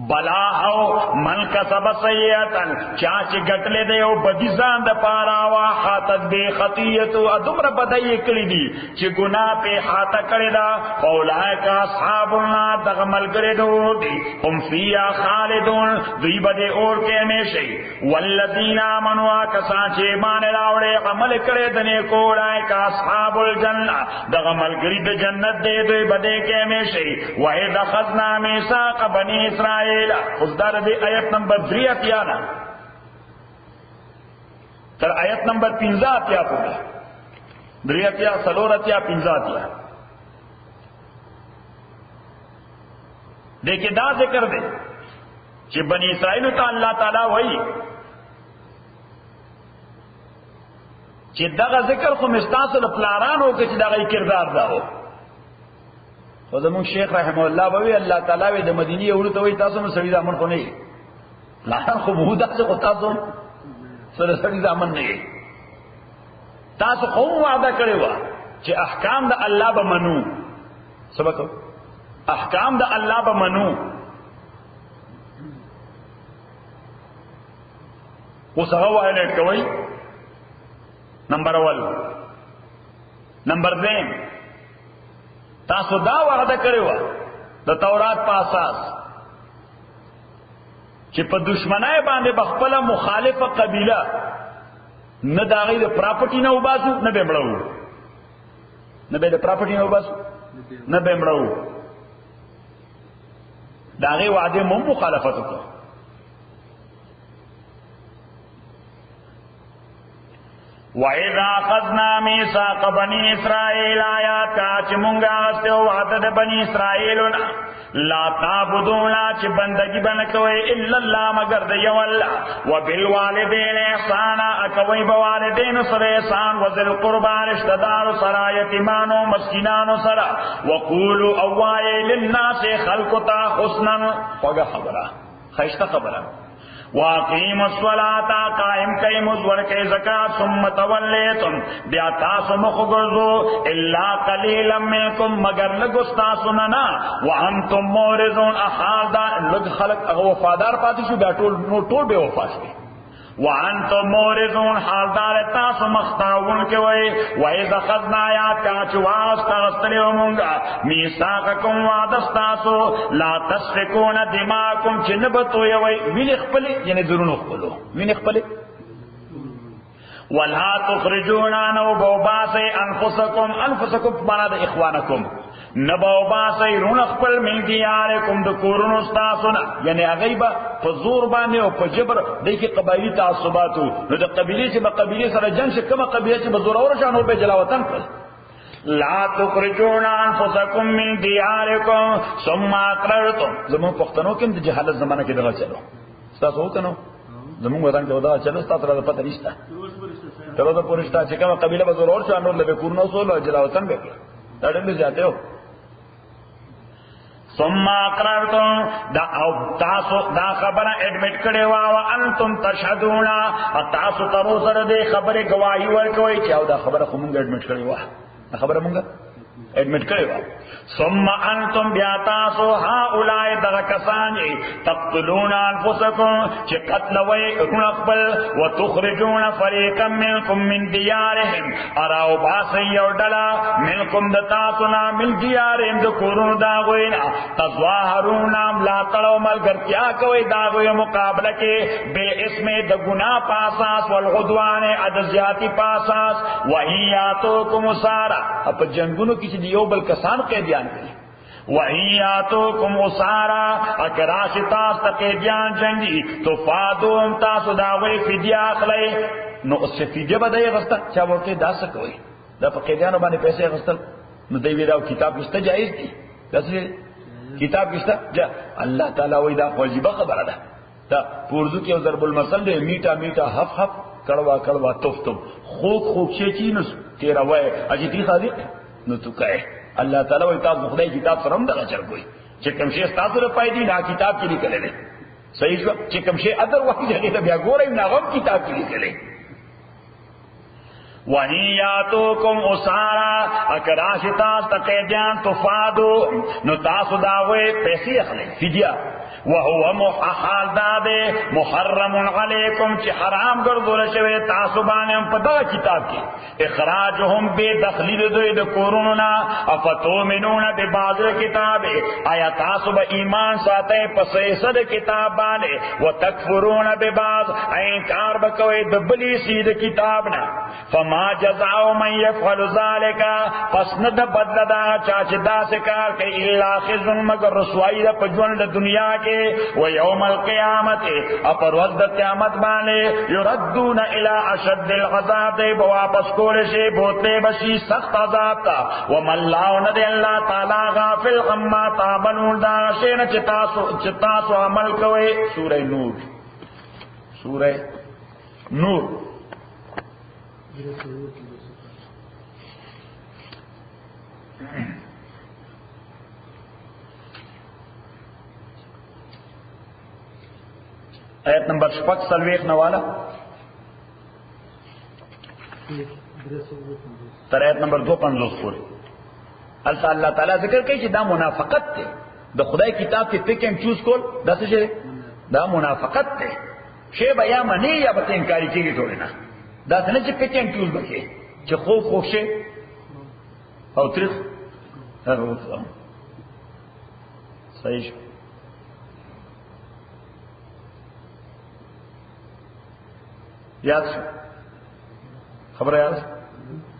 بلا او من کسب سیئتن چاچ گٹلے دے او بدی زان د پارا وا حاتت بے خطیت ادمر بدای کړی دی چې ګناه په حاته کړی دا اولئک اصحاب النار دغه ملګری دو دی هم فیا خالدون دوی بده اور کې همیشه والذین آمنوا کسان چې ایمان راوړې عمل کړي د نیکو اولئک اصحاب الجنه دغه ملګری د جنت دی دوی بده کې همیشه وإذ أخذنا ميثاق بني إسرائيل خدار دی آیت نمبر 3 اتیانا تر آیت نمبر 15 اتیا پوری 3 اتیا سلور اتیا 15 اتیا دیکھیں دا ذکر دے کہ بنی اسرائیل تا اللہ تعالی وئی کہ دغه ذکر خو مستاصل پلارانو کې چې دغه کردار دا و خدامون شیخ رحمه الله بوي الله تعالی وي د مدینه ورته وي تاسو نو سړي ځامن خو نه لا خو بودا څه کو تاسو سره سړي ځامن نه تاسو خو وعده کړی و چې احکام د الله به منو سبق احکام د الله به منو اوس هغه وایلټ کوي نمبر 1 نمبر 2 تاسو دا وعده کړو د تورات په اساس چې په دشمنای باندې بخپله مخالفه قبیله نه داغې د پراپرټي نه وباسو نه به مړو نه به د پراپرټي نه وباسو نه به مړو داغې وعده مو مخالفت وکړو وَإِذَا أَخَذْنَا مِيثَاقَ بَنِي إِسْرَائِيلَ آیات چې مونږه واستو وعده د بنی اسرائیل لا تعبدون چې بندگی بنه کوي الا الله مگر د یو الله وبالوالدین احسانا کوي بوالدین سره احسان وذل قربا رشتہ دار سره یتیمانو مسکینانو سره وقولوا اوای للناس خلقتا حسنا وګه خبره خیشته خبره واقیم الصلاة قائم کئی مزور کئی زکاة ثم تولیتم بیا تاسو مخگرزو الا قلیلا منکم مگر لگستاسننا وانتم مورزون احال دا لگ خلق وفادار پاتیشو بیا ټول بے وفاشتی وانتم مورزون حالدار تاسو مختاون کے وئی وَإِذَا خَذْنَا آیات کاچواز تغستلیو منگا میثاقکم وعدستاسو لا تسفکون دماءکم چنبتو یوئی وین اخپلی یعنی درون اخپلو وین اخپلی وَلَا تُخْرِجُونَ نَوْبَوْبَاسِ أَنفُسَكُمْ مانا دا اخوانکم نبوباسی رون اخپل من دیارکم دا کورون استاسونا یعنی اغیبا پا زور باندے و پا جبر دیکھ قبائلی تعصباتو نو دا قبیلی چی با قبیلی سر جنگ سے کم قبیلی چی با زور اورشان ہو پہ جلاوطن کل لا تخرجون انفسکم من دیارکم ثم اقررتم زمان پختنو کم دا جہالت زمانہ کی دغا چلو ستاسو ہوتا نو زمان وطن کی دغا چلو ستاس را دا پتہ نشتا چلو دا پورشتا چی کم قبیلی با زور اورشان ہو لبے کورون سول جلاوطن بے کل تاڑن جاتے ہو ثم اقررتم دا خبر ایڈمٹ کرے وانتم تشهدون تاسو ترو سره دې خبره گواہی ورکوي چې دا خبره خو مونږ ایڈمٹ کړی و خبره مونږ ایڈمٹ کړی و ثم انتم بیاتاسو هؤلاء دغکسان تقتلون انفسکم چې قتل وی رون خپل وتخرجون فريقا منكم من ديارهم اراو باسی یو ډلا منکم دتاسنا من دیارهم د کورونو دا غوینا تظاهرون لا تلو ملګرتیا کوي دا غوی مقابله کې به اسم د ګناه پاساس والعدوان عدزیاتی پاساس وهیاتکم سارا په جنگونو کې چې دیو بل کسان قیدیان کړي وَإِيَّاتُكُمْ أُسَارًا اکراش تاس تقیدیان جنگی تو فادوم تاسو داوی فدیه اخلی نو اس سے فدیه با دای غستا چا ورکی دا سکوئی دا پا قیدیانو بانی پیسے غستل نو دیوی داو کتاب کشتا جائز دی کسی کتاب کشتا جا اللہ تعالی وی دا خوجیبہ خبر دا دا پوردو کی ضرب المثل دے میٹا میٹا حف حف کڑوا کڑوا تف تف خوک خوک شیچی نو تیرا وی اجی تی خادق نو تو کہے اللہ تعالی وی تاسو خدای کتاب سرم دغه چر کوئی چې کوم شی تاسو له پای دی نا کتاب کې لیکل دی صحیح شو چې کوم شی اذر وایي هغه بیا ګورئ نا غو کتاب کې لیکل دی وَهِيَاتُكُمْ أُسَارَا اکراشتا تقیدیان تفادو نو تاسو داوی پیسی اخلی فدیہ وهو حال دادے محرم علیکم چی حرام گردو رشوی تاسو بانیم پدا کتاب کی اخراجهم بے دخلی دوی دو کوروننا افتومنون بے بعض کتاب آیا تاسو با ایمان ساتے پسیسد کتاب بانے وتکفرون بے بعض اینکار بکوی دبلی سید کتابنا فما جزاؤ من یفعل ذالکا پس ند بدل دا چاچ دا سکار کہ اللہ خزن مگر رسوائی دا پجون دا دنیا کے ویوم القیامت اپر وقت قیامت بانے یردون الى اشد العذاب دے واپس کولشے بوتلے بشی سخت عذاب تا وما اللہ ندے اللہ تعالی غافل اما تعملون دا شین چتاسو عمل کوئے سورہ نور سورہ نور آیت نمبر 6 نوالا تر آیت نمبر 250 پوری اللہ تعالیٰ ذکر کئی چی دا منافقت تے دا خدای کتاب کی پک اینڈ چوز کول دا سجے دا منافقت تے شے با یا منی یا بتا انکاری کی گی توڑینا دا سنے چی پک اینڈ چوز بکے چی خوب شے او تریخ صحیح شو یاد شو خبر یاد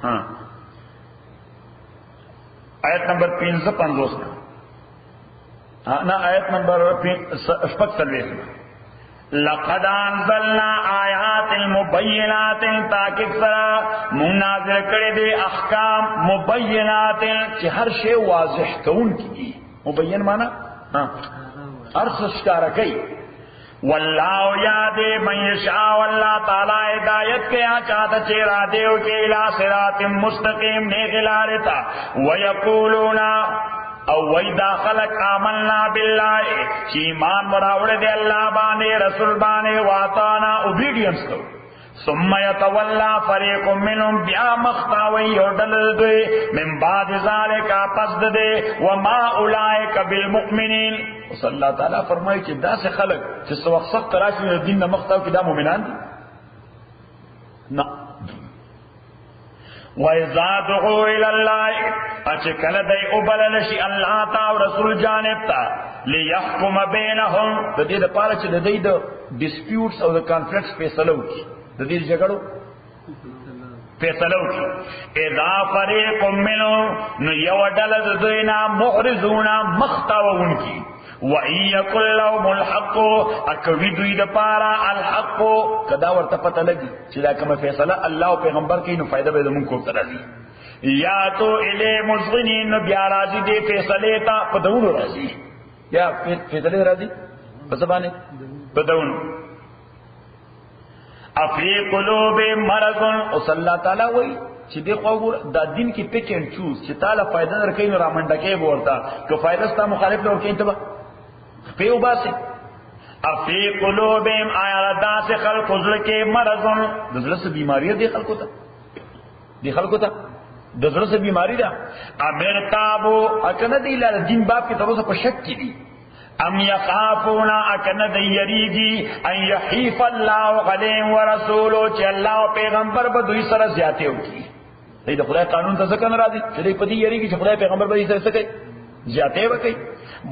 ہاں آیت نمبر 350 نا آیت نمبر 6 لقد انزلنا آیات مبینات تاکہ سرا منازل کرے دے احکام مبینات کہ ہر شے واضح کون کی مبین مانا ہاں ارس اشکارہ کئی واللہ یادے من یشاء واللہ تعالی ہدایت کے چاہتا چیرا دیو کے الہ صراط مستقیم نیک لارتا ویقولون او ویدا خلق آمنا باللہ چی ایمان مراوڑ دے اللہ بانے رسول بانے واتانا اوبیڈینس کرو ثم یتولا فریق منهم بیا مختاوی اور دلل دے من بعد ذالک پس دے وما اولئک بالمؤمنین صلی اللہ تعالیٰ فرمائی کہ دا سے خلق جس وقت سخت راشی دین نہ مختاو کی دا مومنان دی نا وَإِذَا دُعُوا إِلَى اللَّهِ اچکل دے ابللشی اللہ تا و رسول جانب تا لِيَحْكُمَ بَيْنَهُمْ دا دے دا پارا چھ دا دے دا ڈسپیوٹس اور دا کانفلکٹس فیصلو کی دا دے جگڑو فیصلو کی اذا فریق منهم نو یو ڈلد دینا محرزونا مختاو ان کی وَإِن يَكُن لَّهُمُ الْحَقُّ اکوی دوی دا پارا الحق کدا ورطا پتہ لگی چلا کم فیصلہ اللہ و پیغمبر کی نو فائدہ بید من کو ترازی یا تو الے مزغنین نو بیا رازی دے فیصلے تا پدونو رازی یا فیصلے رازی پسبانے پدونو افی قلوب مرضن اس اللہ تعالیٰ وئی چی دیکھو اگر دا دین کی پک اینڈ چوز چی تالا فائدہ نرکئی نو رامنڈکے بورتا کہ فائدہ ستا مخالف لورکی انتبا پیو باسی افی قلوبیم آیا دا سے خلق حضر کے مرضن دزر سے بیماری ہے دی خلقو تا دزر سے بیماری دا امیر تابو اکن دی لال دین باپ کی طرح سے پشک کی دی ام یخافونا اکن دی یریگی ان یحیف اللہ غلیم و رسولو چی اللہ و پیغمبر با دوی سر زیادے ہوگی دی دا خدای قانون تا سکن را دی چی دی پتی یریگی چی خدای پیغمبر با دوی سر سکے زیادے وکی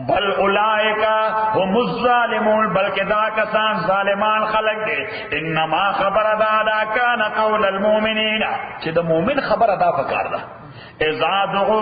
بل اولائکا هم الظالمون بلکہ دا کسان ظالمان خلق دے انما خبر دا کان قول المومنین چی دا مومن خبر دا فکار دا اذا دعو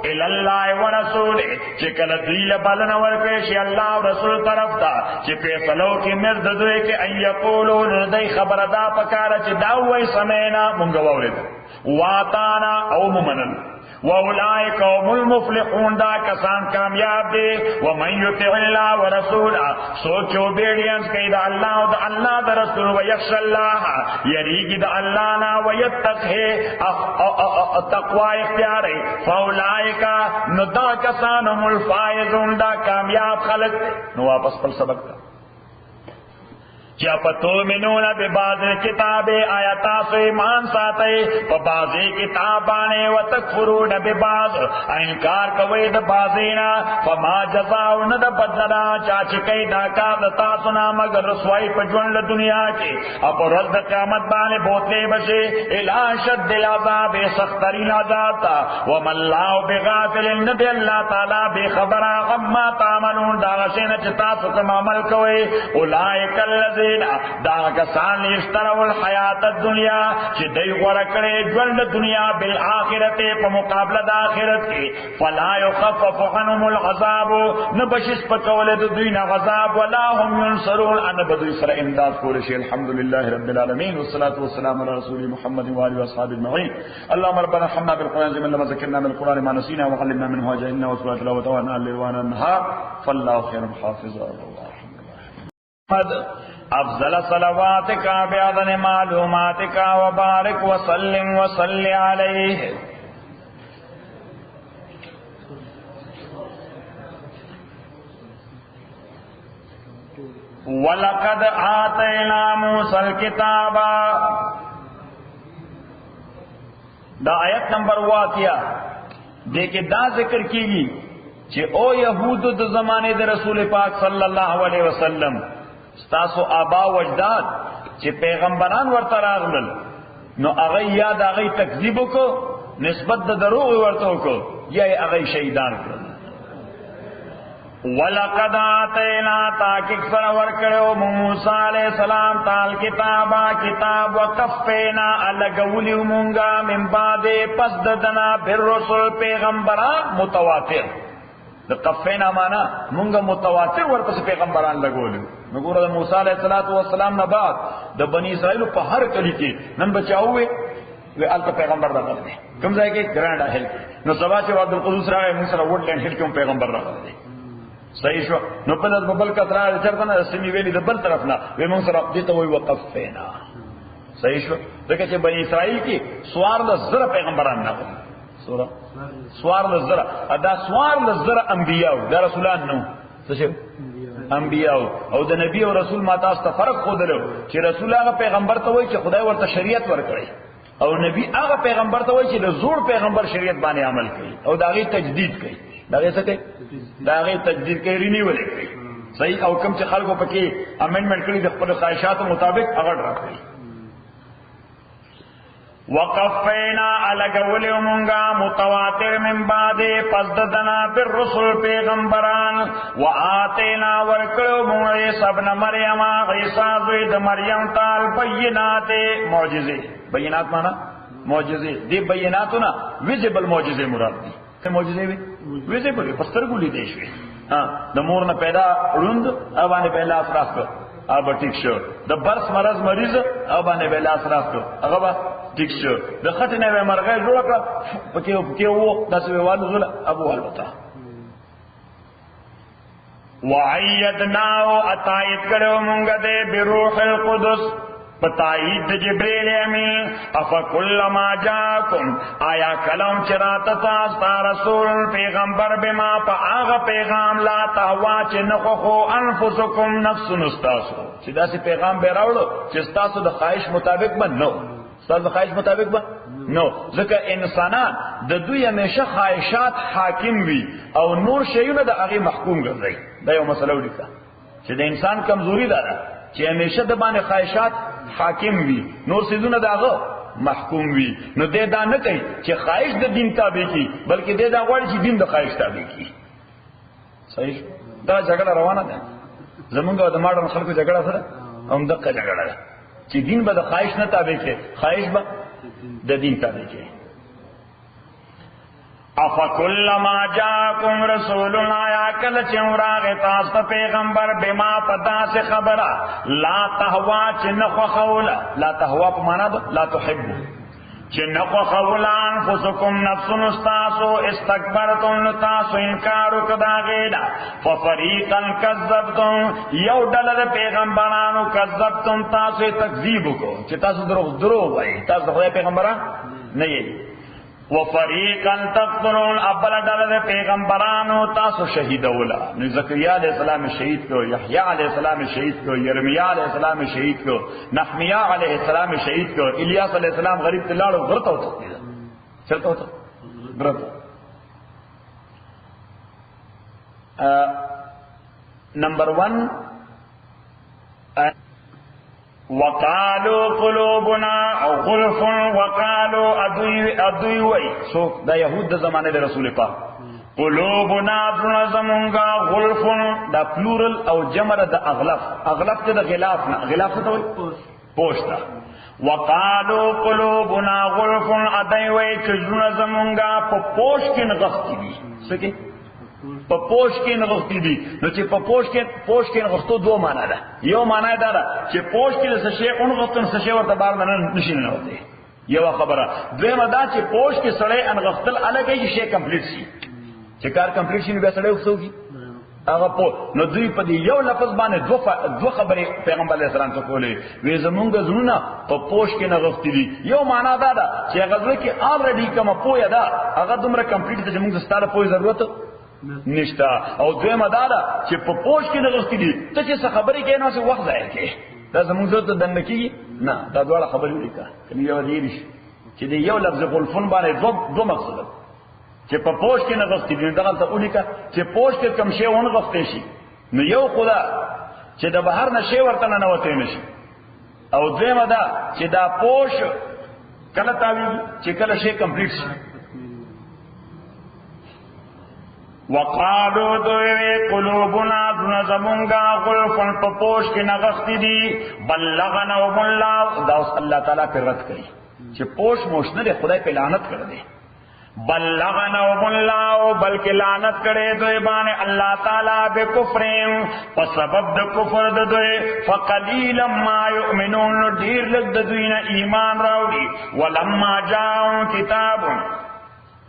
الاللہ و رسول چی کل دیل بلن ورپیشی اللہ و رسول طرف دا چی پیسلو کی مرد دوئے کہ ان یقولو نردی خبر دا فکار چی داوئی سمینا منگواری دا واتانا او ممنن واولئک هم المفلحون دا کسان کامیاب دي ومن يطع الله ورسوله سوچو بیڈینس کئی دا اللہ و دا اللہ دا رسول ویخش اللہ یریگی دا اللہ نا ویتقه تقوی اختیار فاولئک نو دا کسان هم الفائزون دا کامیاب خلق نو واپس پل سبق دا کیا فتؤمنون ببعض الکتاب آیات سے ایمان ساتے و بعضی کتابانے و تکفرون ببعض انکار کوئی د بعضینا فما جزاء ند بدلا چاچکئی داکار دتا سنا مگر رسوائی پجون دنیا کی اپ رد قیامت بانے بوتلے بشے الی شد العذاب سخترین عذاب تا وما اللہ بغافل ندی اللہ تعالی بے خبر عما تعملون داغشین چتا ستم عمل کوئی اولئک الذین دا کسان اشتروا الحیات الدنیا چې دوی غوړه کړې ژوند دنیا بالآخرت په مقابله د آخرت کې فلا يخفف عنهم العذاب نبشس پکول د دوی نه عذاب ولا هم ينصرون ان بدوی سره امداد کول شي الحمدلله رب العالمین والصلاه والسلام على رسول محمد وآله واصحابه اجمعين اللهم ربنا ارحمنا بالقران زي ما ذكرنا من القران ما نسينا وعلمنا منه وجعلنا وسوات تلاوته وانا الليل النهار فالله خير حافظا افضل صلواتك بعدن معلوماتك وبارك وسلم وصل عليه ولقد آتينا موسى الكتاب دا آیت نمبر 81 دیکھیں دا ذکر کیگی کہ او یہود د زمانے د رسول پاک صلی اللہ علیہ وسلم ستاسو آبا و اجداد چې پیغمبران ورته راغلل نو هغه یا د هغه تکذیب وکړو نسبت د دروغ ورته وکړو یا هغه شهیدان کړل ولقد آتینا تاکیک سره ورکړو موسی علیہ السلام تعال کتابا کتاب وکفینا الګولیو مونږه من بعد پس ددنا بالرسل پیغمبران متواتر د قفینا معنا مونږه متواتر ورپس پیغمبران لګولو نګوره د موسی علیہ السلام نه بعد د بنی اسرائیل په هر کلی کې نن بچاوې وی الته پیغمبر راغلی کوم ځای کې ګرانډ هل نو سبا چې عبد القدوس راغی موږ سره وډلند هل کې پیغمبر راغلی صحیح شو نو په دغه بل کتره چرته نه سیمې ویلي د بل طرف نه وی موږ سره دې ته وی وقفینا صحیح شو ځکه چې بنی اسرائیل کې سوار د زره پیغمبران نه سورہ سوار د زره ادا سوار د زره انبیاء د رسولان نو څه انبیاء او د نبی او رسول ما تاسو ته فرق خو درو چې رسول هغه پیغمبر ته وایي چې خدای ورته شریعت ورکړي او نبی هغه پیغمبر ته وایي چې د زوړ پیغمبر شریعت باندې عمل کوي او داغه تجدید کوي داغه څه کوي داغه تجدید کوي رینیول کوي صحیح او کوم چې خلکو پکې امندمنت کړي د خپل خواهشاتو مطابق هغه راکړي وقفینا الګول مونږه متواتر من بعد پس ددنا پر رسول پیغمبران واتینا ورکړو موږ ابن مریم عیسی زوی د مریم تعال بینات معجزې بینات معنا معجزې دی بیناتونه ویزیبل معجزې مراد دي معجزې ویزیبل پسترګو لیدې شوې ها د مور نه پیدا وړوند او باندې پیدا افراس کو اب ٹھیک شو د برس مرض مریض او باندې پیدا افراس کو هغه ٹھیک شو د خټنه به مرغه جوړ کړ پکې وو داسې ووالو زله ابو البتا وعیدناو اتایت کړو مونږ دې بروح القدس پتایید د جبرئیل امین افکلما جاکم آیا کلام چرات تاسو رسول پیغمبر بما په هغه پیغام لا تهوا چې نخو انفسکم نفس نستاسو چې داسې پیغام به راوړو چې تاسو د خواهش مطابق بنو تاسو خواهش مطابق به نو ځکه انسانان د دوی همیشه خواهشات حاکم وي او نور شیونه د هغه محکوم ګرځي دا یو مسله ولیکه چې د انسان کمزوري ده چې همیشه د باندې خواهشات حاکم وي نور سيزونه داغه محکوم وي نو دې دا نه کوي چې خواهش د دین تابع کی بلکې دې دا غواړي چې دین د خواهش تابع کی صحیح دا جګړه روانه ده زمونږ د ماډرن خلکو جګړه سره هم دغه جګړه ده چې دین به د خواهش نه تابع کی خواهش به د دین تابع کی افکلما جاکم رسولنا یا کل چوراغ تاسو پیغمبر بما پتا سے خبره لا تهوا چنخ خولا لا تهوا په معنا ده لا تحب چې نخوخول انفسکم نفسون استاسو استکبرتم تاسو انکار وکړه غیدا ففریقا کذبتم یو ډله پیغمبرانو کذبتم تاسو تکذیب وکړو چې تاسو دروغ وایي تاسو خدای پیغمبران نه یې وفریقا تقتلون ابل ډله پیغمبرانو تاسو شهیدولا نو زکریا علیہ السلام شهید کړو یحیی علیہ السلام شهید کړو یرمیا علیہ السلام شهید کړو نحمیا علیہ السلام شهید کړو الیاس علیہ السلام غریب تلاړو غرته وته چرته وته غرته نمبر 1 وقالوا قلوبنا غلف وقالوا ادوی وای سو دا يهود د زمانه د رسول پاک قلوبنا زمونگا غلف دا پلورل او جمع د اغلف ته د غلاف نه غلاف ته وای پوښتا وقالوا قلوبنا غلف ادوی وای چې زمونگا په پوښ کې نغښتې دي سکه په پوش کې نغښتې دي نو چې په پوش کې نغښتو دوه معنا ده یو معنا دا ده چې پوش کې څه شی اونغښتن څه شی ورته بار نه نشي نه وته یو خبره دویمه دا چې پوش کې سړی انغښتل الګي شی کمپلیټ شي چې کار کمپلیټ شي نو به سړی وسوږي هغه په نو دوی په دې یو لفظ باندې دوه خبرې پیغمبر علیه السلام ته کولې وې زمونږ زړونه په پوش کې نغښتې دي یو معنا دا ده چې هغه ځکه الریډي کومه پوهه ده هغه دومره کمپلیټ ده چې موږ ستاره پوهه ضرورت نشتا او دویمه دا ده چې په پوش کې نغښتې دي ته چې څه خبرې کوې نو څه وخت ضایع کوې دا زموږ ته دنده کېږي نه دا دواړه خبرې ولیکه کوم یو ډېرې شي چې د یو لفظ غلفون باندې دوه مقصد چې په پوش کې نغښتې دي دغلته ولیکه چې پوش کې کوم شی ونغښتی شي نو یو خدا چې د بهر نه شی ورته ننوتی نه شي او دویمه دا چې دا پوش کله تاویږي چې کله شی کمپلیټ شي وقالو دوی قلوبنا زمونگا غلفن پپوش کی نغستی دی بلغنهم اللہ دا اس اللہ تعالیٰ پر رد کری چھ پوش موشن دے خدای پہ لعنت کر دے بلغنهم اللہ بلکہ لعنت کرے دوی بانے اللہ تعالیٰ بے کفرین پس سبب دا کفر دا دوی فقلیلا ما یؤمنون دیر لگ دا دوینا ایمان راوڑی ولما جاؤن کتابون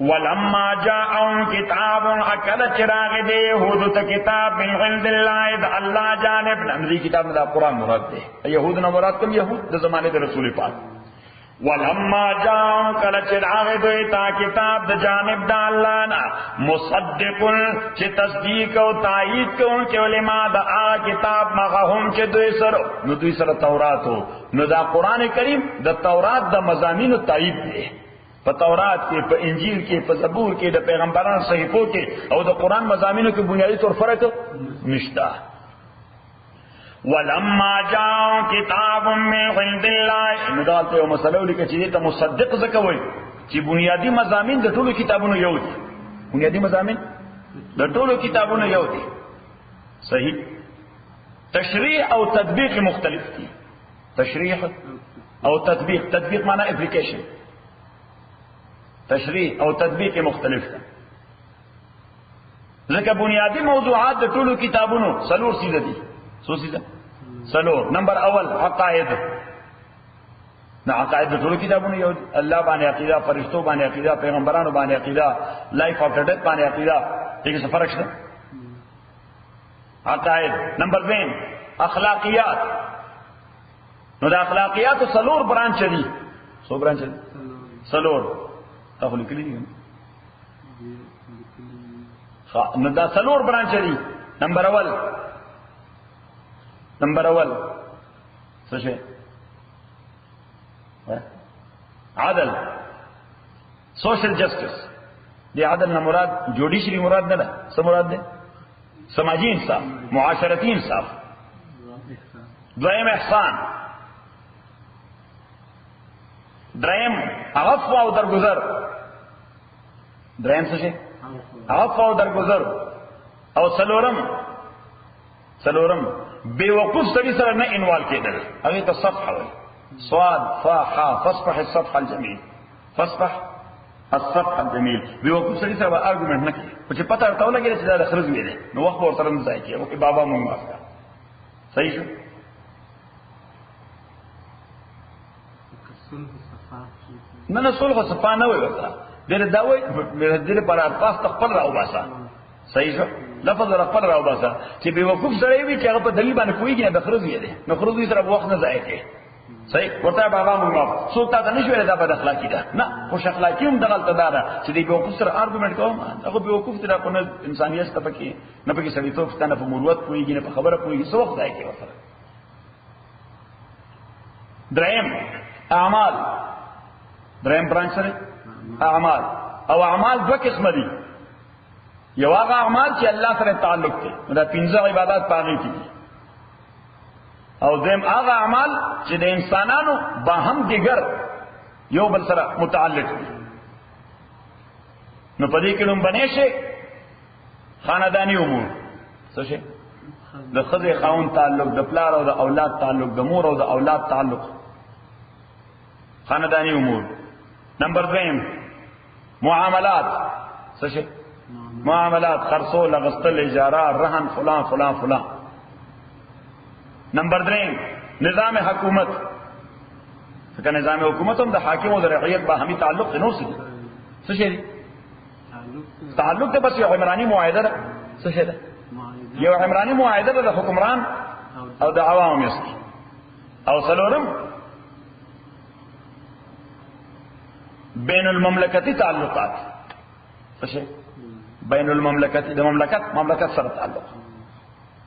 ولما جاءهم كتاب اكل چراغ دے یہود تا کتاب من عند اللہ دا اللہ جانب نمزی کتاب دا قرآن مراد دے یہود نا مراد کم یہود دا زمانے دا رسول پاک ولما جاءهم کل چراغ دے تا کتاب دا جانب دا اللہ نا مصدق چی تصدیق و تائید کو ان کے علماء دا کتاب مغاہم چی دوی سر تورات ہو نو دا قرآن کریم دا تورات دا مضامین و تائید دے په تورات کې په انجیل کې په زبور کې د پیغمبرانو صحیفو کې او د قران مضامینو کې بنیادی طور فرق نشته ولما جاء کتاب من عند الله نو دا ته مسله لیکي چې ته مصدق زکوي چې بنیادی مضامین د ټولو کتابونو یو دي بنیادی مضامین د ټولو کتابونو یو دي صحیح تشریح او تطبیق مختلف دي تشریح او تطبیق معنی اپلیکیشن تشریح او تطبیق مختلف ده ځکه بنیادی موضوعات د ټولو کتابونو څلور سیده دي څو سیده څلور نمبر اول عقاید نه عقاید د ټولو کتابونو یو الله باندې عقیده فرشتو باندې عقیده پیغمبرانو باندې عقیده لایف افټر ډیث باندې عقیده دغه څه فرق شته عقاید نمبر 2 اخلاقیات نو د اخلاقیات څلور برانچ دي څو برانچ دي څلور تاسو لیکلي دي نو دا څلور برانچ دي نمبر اول څه شي عدل سوشل جسٹس دی عدل نه مراد جوډیشری مراد نه ده څه مراد ده سماجی انصاف معاشرتی انصاف دویم احسان دریم عفو او درگذر دریم څه شي عفو او درگذر او څلورم بے وقوف سړي سره نه انوال کېدل هغه ته صفح وایي صاد فاحا فاصفح الصفح الجميل فاصفح الصفح الجميل بے وقوف سړي سره ارګومنت نه کوي چې پته ورته ولګي چې دا خرج ویلې نو وخت ورته نه ځای کېږي او بابا مونږ معاف کړه صحیح شو نه صلح صفا نه وي وکړه دغه دا وي دغه پر اساس خپل راو باسا صحیح شو لفظ را خپل راو باسا چې به وقوف سره وي چې هغه په دلیل باندې کوي نه بخرز یې دي نو خرز یې سره وخت نه ضایع کوي صحیح ورته بابا موږ څوک ته نشو ویل دا بد اخلاقی ده نه خوش اخلاقی هم دغه تدا ده چې دی به وقوف سره ارګومنت کوم هغه به وقوف تر په انسانیت ته پکې نه پکې سړی ته ستنه په مروت کوي نه په خبره کوي څو وخت ضایع کوي سره دریم برانچ سره اعمال او اعمال دوه قسم دي یو هغه اعمال چې الله سره تعلق دي دا پنځه عبادت پاږي دي او دیم هغه اعمال چې د انسانانو با هم دیگر یو بل سره متعلق دي نو پدې کې نوم بنې شي خاندانی امور څه شي د خزه خاون تعلق د پلار او د اولاد تعلق د مور او د اولاد تعلق خاندانی امور نمبر 2 معاملات څه شي معاملات خرصول غسل اجاره رهن فلان فلان فلان نمبر 3 نظام حکومت څنګه نظام حکومت هم د حاکم او د رعیت با همي تعلق نه وسي څه شي تعلق ته بس یو عمرانی معاهده ده څه شي ده یو عمرانی معاهده ده د حکمران او د عوام یې او څلورم بین المملکتی تعلقات څه شي بین المملکتی د مملکت سره تعلق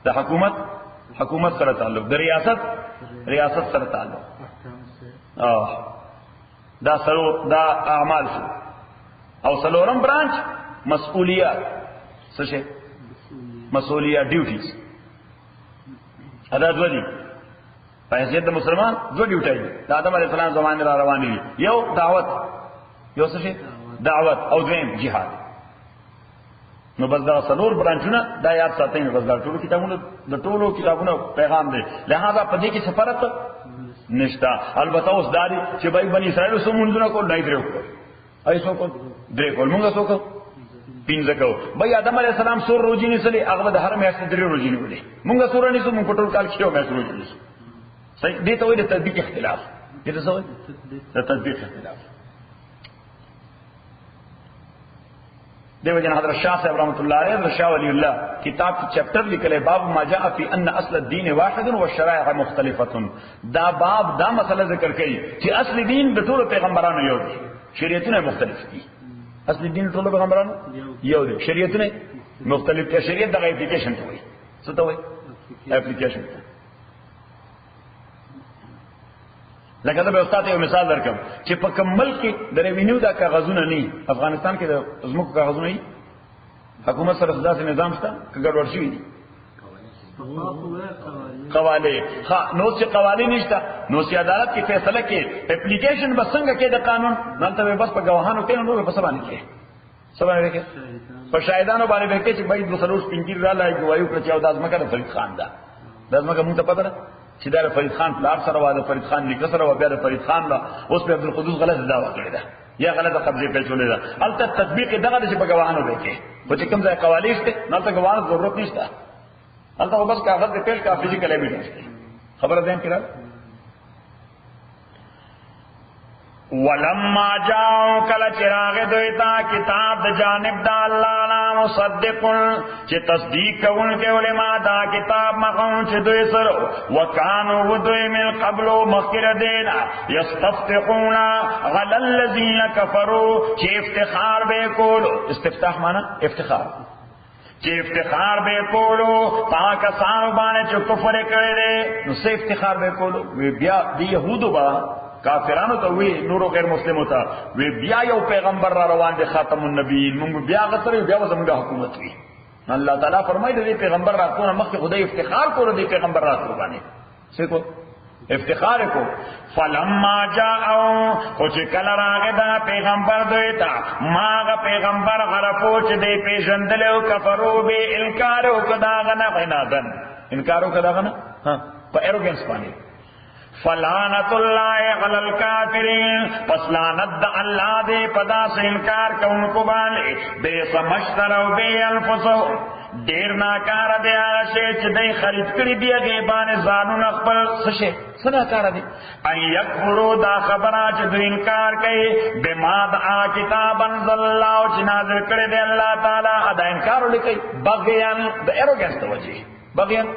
د حکومت سره تعلق د ریاست سره تعلق دا اعمال شو او څلورم برانچ مسئولیات څه شي مسئولیات ډیوټیز ادا دوی په حیثیت د مسلمان دوه ډیوټي د آدم علیه السلام زمانه را روانې یو دعوت یو څه شي دعوت او دویم جهاد نو بس دا څلور برانچونه دا یاد ساتئ نو بس دا ټول کتابونه د ټولو کتابونو پیغام دی لہذا په دې کې څه فرق نشتا البته اوس داري چې بني اسرائیل سو مونږونه کول نه درو ایسو کو درې کول مونږه سو کو پینځه کو بھائی آدم علیه السلام سور روزي نیسلې هغه د هر میاشتې درې روزي نیولې مونږه سور نیسو مونږ په ټول کال کې یو میاشت روزي نیسو صحیح دې ته وایي د تطبیق اختلاف دې څه وایي د تطبیق اختلاف دیو جن حضرت شاہ صاحب رحمۃ اللہ علیہ حضرت شاہ ولی اللہ کتاب کی چیپٹر لکھے باب ما جاء فی ان اصل الدین واحد والشرائع مختلفۃ دا باب دا مسئلہ ذکر کړي چې اصل دین د ټولو پیغمبرانو یو دی شریعتونه مختلف دي اصل دین ټولو پیغمبرانو یو دی شریعتونه مختلف دي شریعت د اپلیکیشن ته وایي څه ته وایي اپلیکیشن لکه دا به استاد یو مثال درکم چې په کوم ملک کې د ریوینیو دا کاغذونه نه افغانستان کې د زموږ کاغذونه نه حکومت سره داسې نظام شته کګړ ورشي دي قواله ها نو چې قواله نشته نو چې عدالت کې فیصله کې اپلیکیشن بسنګ کې د قانون دلته بس په گواهانو کې نو په سبا نه کې سبا نه کې په شاهدانو باندې کې چې باید مسلوس پنځیر را لای گوايو کړ چې او د ازمکه د فرید خان دا د ازمکه مونږ ته پته ده چې دا فرید خان پلار سره واده فرید خان لیک سره و بیا د فرید خان لا اوس په عبدالقدوس غلط دعوا کړی دا یا غلطه قبضه په چولې دا البته تطبیق دغه د په گواهانو دی کې په چې کوم ځای قوالیش ته نه ته گواهانو ضرورت نشته البته بس کاغذ د پیش کا فزیکل ایویډنس خبره ده کړه ولما جاءوا کل چراغ دویتا کتاب د جانب د الله نا مصدق چې تصدیق کوونکې علماء دا کتاب مخون چې دوی سره وکانو ودوی من قبل مخکر دینا یستفتحون علی الذین کفروا چې افتخار به کولو استفتاح معنا افتخار چې افتخار به کولو پاکستان باندې چې کفر کړي نو څه افتخار به کولو وی بیا دی يهودو با کافرانو ته وی نورو غیر مسلمو ته وی بیا یو پیغمبر را روان دي خاتم النبیین موږ بیا غتره بیا زموږ حکومت وی الله تعالی فرمایي د پیغمبر راتونه مخکې خدای افتخار کولو دی پیغمبر راتونه باندې څه کو افتخار کو فلما جاءوا خو چې کله راغی دا پیغمبر دوی ته ماغه پیغمبر غرفو چې دی پیژندل او کفرو به انکار وکړه غنه غنادن انکار وکړه غنه ها په ایروګنس باندې فلعنت اللہ علی الکافرین، پس لعنت دا اللہ دے پدا سے انکار کون کو بانے، بے سمشترو بے انفسو، دیر ناکار دے آشے چدئی خرید کری دیا غیبان زانون اخبر سشے سناکار دے ان یکفرو دا خبرہ چدو انکار کئی بما دا کتاب انزل اللہ چنازل کری دے اللہ تعالی ادا انکارو لکئی بغیان دا ایروگنس دا وجہ بغیان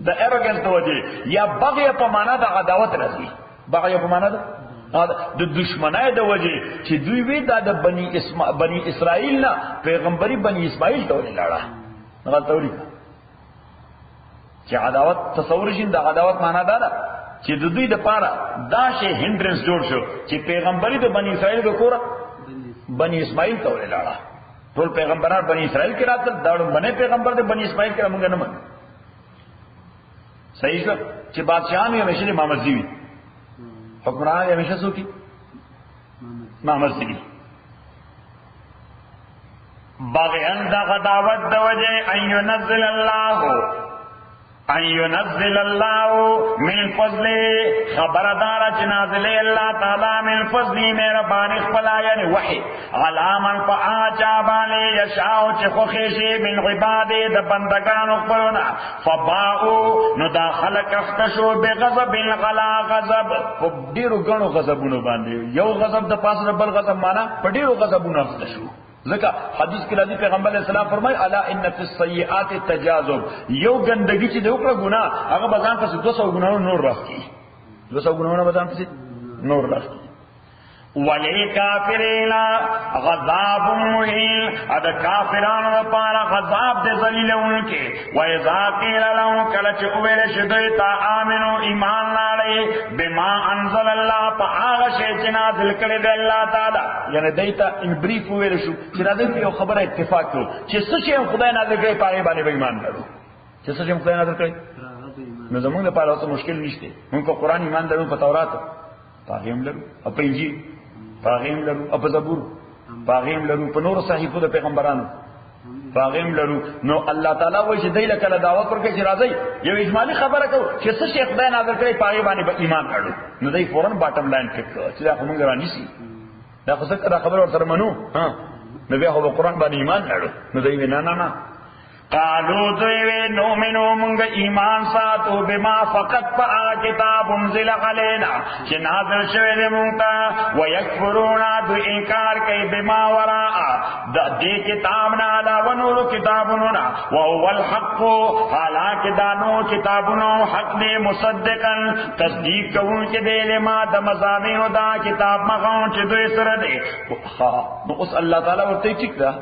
دا ایروگنس دا وجہ یا بغی پا مانا دا عداوت رضی بغی پا مانا دا دشمنای دا وجہ چی دوی وی دا بنی اسرائیل نا پیغمبری بنی اسماعیل تولی لڑا نغال تولی کا چی عداوت تصورشین دا عداوت مانا دا چی دوی دا پارا دا شے ہنڈرنس جوڑ شو چی پیغمبری دا بنی اسرائیل دا کورا بنی اسماعیل تولی لڑا تول پیغمبران بنی اسرائیل کی راتل داڑو بنے پیغمبر دا بنی اسماعیل کی رامنگا نمک صحیح شو چی بادشاہان میں ہمیشہ امامت زیوی حکمران ہمیشہ سو کی امامت زیوی بغیان دا غداوت دا وجہ ان ینزل اللہ من فضل خبردارا چنازل اللہ تعالی من فضلی میرا بانخ پلا یعنی وحی علاما فآچا بالی یشاو چخو خیشی من عبادی دا بندگان اقبلونا فباؤو ندا خلق اختشو بغضب غلا غضب دیرو گنو غضبونو باندی یو غضب دا پاس ربل غضب مانا پا دیرو غضبونو اختشو ذکا حدیث کے لازی پیغمبر علیہ السلام فرمائے الا ان فی السیئات التجاذب یو گندگی چی دے اوپر گناہ اگر بزان پسی 200 گناہوں نور رکھ کی 200 گناہوں بزان پسی نور رکھ کی ولی کافرین غضاب مہین ادا کافران پارا غضاب دے ذلیل ان کے وَإِذَا قِيلَ لَهُمْ کلچ اویل شدیتا آمنو ایمان لارے بما انزل اللہ پا آغا شیچنا ذلکر دے اللہ تعالی یعنی دیتا ان بریف اویل شو چرا دل کی خبر اتفاق کرو چی سچے ہم خدای نازل کرے پاگے بانے با ایمان لارو چی سچے ہم خدای نازل کرے نظمون دے پالا تو مشکل نشتے ان کو قرآن ایمان لارو پا تورات پاگے ہم لارو اپا انجیل پاغیم لرو اپا زبور پاغیم لرو پا نور صحیفو دا پیغمبرانو پاغیم لرو نو اللہ تعالیٰ ویچ دی لکل دعوت پر کچھ رازی یو اجمالی خبر کرو چی سا شیخ دای نازل کرے پاغی بانی با ایمان لرو نو دی فوراں باٹم لائن کٹ کرو چی دا خمونگ رانی سی دا خسک دا خبر ورطر منو نو بیا خو با قرآن بانی ایمان لرو نو دی نا قالو دویوے نومنو منگ ایمان ساتو بما فقط پا کتاب انزل علینا چی نازل شوید منگتا ویکفرونا دو انکار کئی بما وراء دی کتابنا دا ونورو کتابنونا وهو الحق حالانکہ دانو کتابنو حق دے مصدقا تصدیق کون کے دے لما دا مزامینو دا کتاب مغاون چی دوی سر دے نو اس اللہ تعالیٰ ورطی چک دا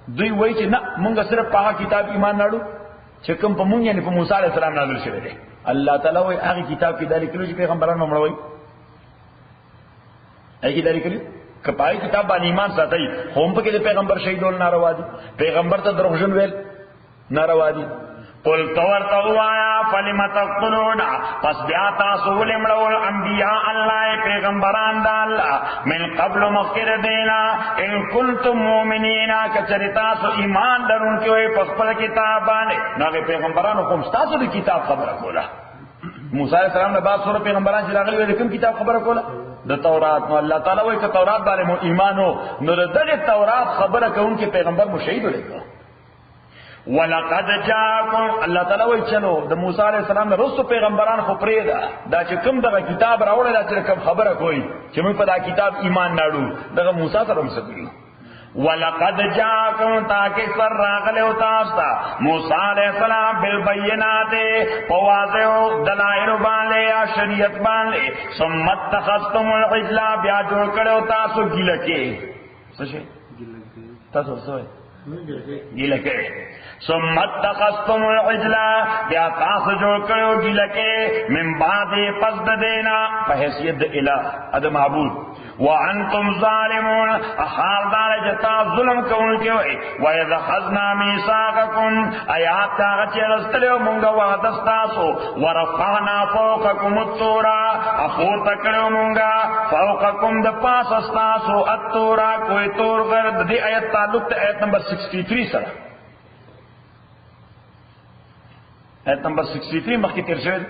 دوی وای چې نه مونږ صرف په کتاب ایمان راړو چې کوم په مونږ یعنی په موسی علیه السلام نازل شوی دی الله تعالی وای هغه کتاب کې دالي کړو چې پیغمبرانو مړوي هغه کې دالي کړو کپای کتاب باندې ایمان ساتي هم په کې د پیغمبر شهیدول ناروا دي پیغمبر ته دروغجن ویل ناروا دي قل تورتوایا فلم تقتلون پس بیا تاسو ولمړول انبیاء الله پیغمبران د الله من قبل مخکر دینا ان کنتم مؤمنین کچریتا سو ایمان درونکو په خپل کتاب باندې نو پیغمبرانو کوم تاسو د کتاب خبره کوله موسی علیہ السلام نه بعد سره پیغمبران چې راغلي ویل کوم کتاب خبره کوله د تورات نو الله تعالی وایي چې تورات باندې مو ایمانو نو دغه تورات خبره کوونکې پیغمبر مو شهید ولیکو وَلَقَدْ جَاءَكُمْ اللہ تعالیٰ وی چلو دا موسیٰ علیہ السلام نے رسو پیغمبران خو پریدا دا چه کم دا کتاب راوڑا دا چه کم خبر کوئی چه من پا دا کتاب ایمان ناڑو دا موسیٰ سر رمسکلو وَلَقَدْ جَاءَكُمْ تاکہ سر راغلے اتاستا موسیٰ علیہ السلام بالبینات پوازیو دلائر بانلے یا شریعت بانلے سمت تخستم العجلہ بیا جوڑ کرے اتاسو گلکے سشے تاسو سوئے گلکے سمت تخستم العجلہ بیا تاس جوڑ کرو گلکے من بعد پسد دینا فحیثیت الہ اد معبود وانتم ظالمون احاردار جتا ظلم کون کے ہوئے وَإِذْ أَخَذْنَا مِيثَاقَكُمْ آیات کاغچے رستلیو منگا وعدستاسو ورفعنا فوقکم الطورا اخور تکڑیو منگا فوقکم د پاس استاسو الطورا کوئی طور غرد دی آیت تعلق تا آیت نمبر 63 سر آیت نمبر 63 مخی تیر شوید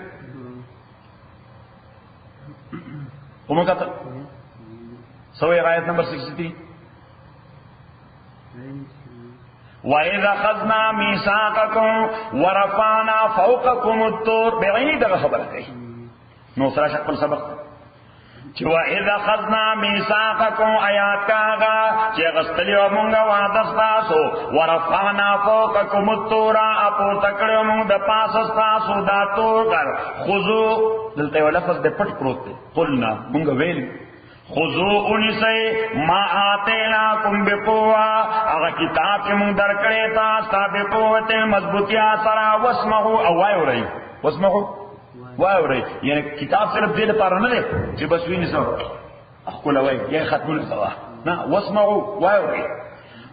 خو مکتل سوئی آیت نمبر 63 وَإِذَا أَخَذْنَا مِيثَاقَكُمْ وَرَفَعْنَا فَوْقَكُمُ الطُّورَ بغیر دغه خبره کوي نو سره شکل سبق چې وَإِذَا أَخَذْنَا مِيثَاقَكُمْ آیات کاغه چې غستلیو مونږه وعده تاسو ورفعنا فوقكم الطور اپو تکړو مونږ د پاسه تاسو دا تور خذو دلته ولفظ د پټ پروت دی قلنا مونږ ویل خذو انسی ما آتیناکم بقوه هغه کتاب چې مونږ درکړی تاسو بقوت مضبوطیا سره واسمعوا او وایورئ واسمعوا وایورئ یعنی کتاب صرف دې لپاره نه دی چې بس ویني سو خپل وای یا ختمونه سوا نه واسمعوا وایورئ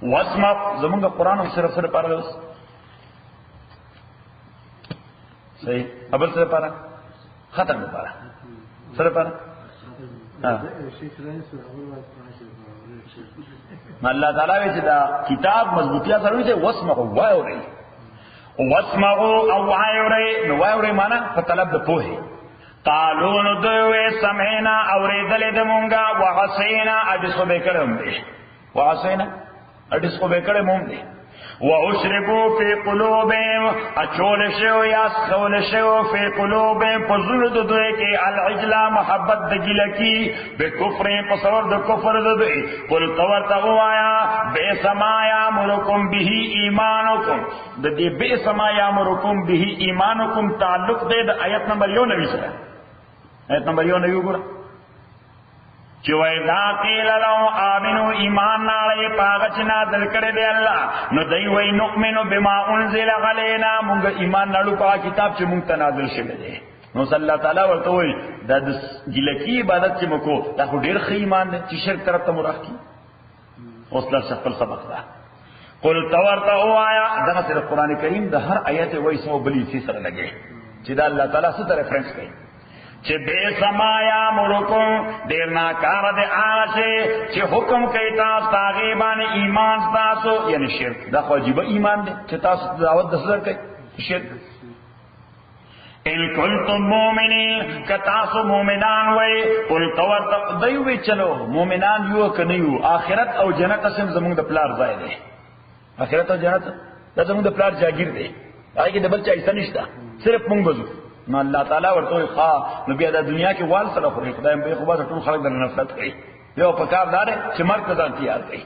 واسمع زمونږ قرآن هم صرف لپاره دی صحیح ابل سره لپاره ختم لپاره سره لپاره الله تعالی وی چې دا کتاب مضبوطیا سره وی واسمعوا وایورئ واسمعوا او وایورئ نو وایورئ معنا په طلب د پوهه قالو نو دوی سمعنا اوریدل د مونږه وحسینا اډسو به کړم دي وحسینا اډسو به کړم دي واشربوا في قلوبهم اچول شو یا سول شو في قلوبهم پزړو د دوی کې العجل محبت د ګلکی به کفر په سبب د کفر د دوی قل تورت وایا بے سمایا مرکم به ایمانکم د دې بے سمایا مرکم به ایمانکم تعلق د آیت نمبر 99 سره آیت نمبر 99 ګور چې وای دا قیل لو امنو ایمان ناړې پاغچنا درکړې دی الله نو دوی وای نؤمنو بما انزل علينا مونږ ایمان نړو په کتاب چې مونږ ته نازل شوی دی نو صلی الله تعالی ورته وای د ګلکی عبادت چې مکو دا خو ډیر ښه ایمان دی چې شرک طرف ته مراخ کی اوس لا خپل سبق ده قل تورت وایا دا صرف قران کریم د هر آیت وای سو بلی سی سره لګي چې دا الله تعالی څه ریفرنس کوي چې بے سمایا مرکم دیر ناکار دے آشے چې حکم کئی تاس تاغیبان ایمان تاسو یعنی شرک دا خواجیب ایمان دے چې تاسو دعوت دسدر کئی شرک ان کنتم مومنین کتاسو مومنان وی قل تورت دیوی چلو مومنان یو کنیو آخرت او جنت اسم زمونگ دا پلار ځای دے آخرت او جنت دا زمونگ دا پلار جاگیر دے آئی که دبل چا ایسا نشتا صرف مونگ بزو نو الله تعالی ورته ښا نو بیا د دنیا کې وال سره خو خدای به خو به ټول خلک د نفرت کوي یو په کار دار چې مرګ ته ځان تیار کوي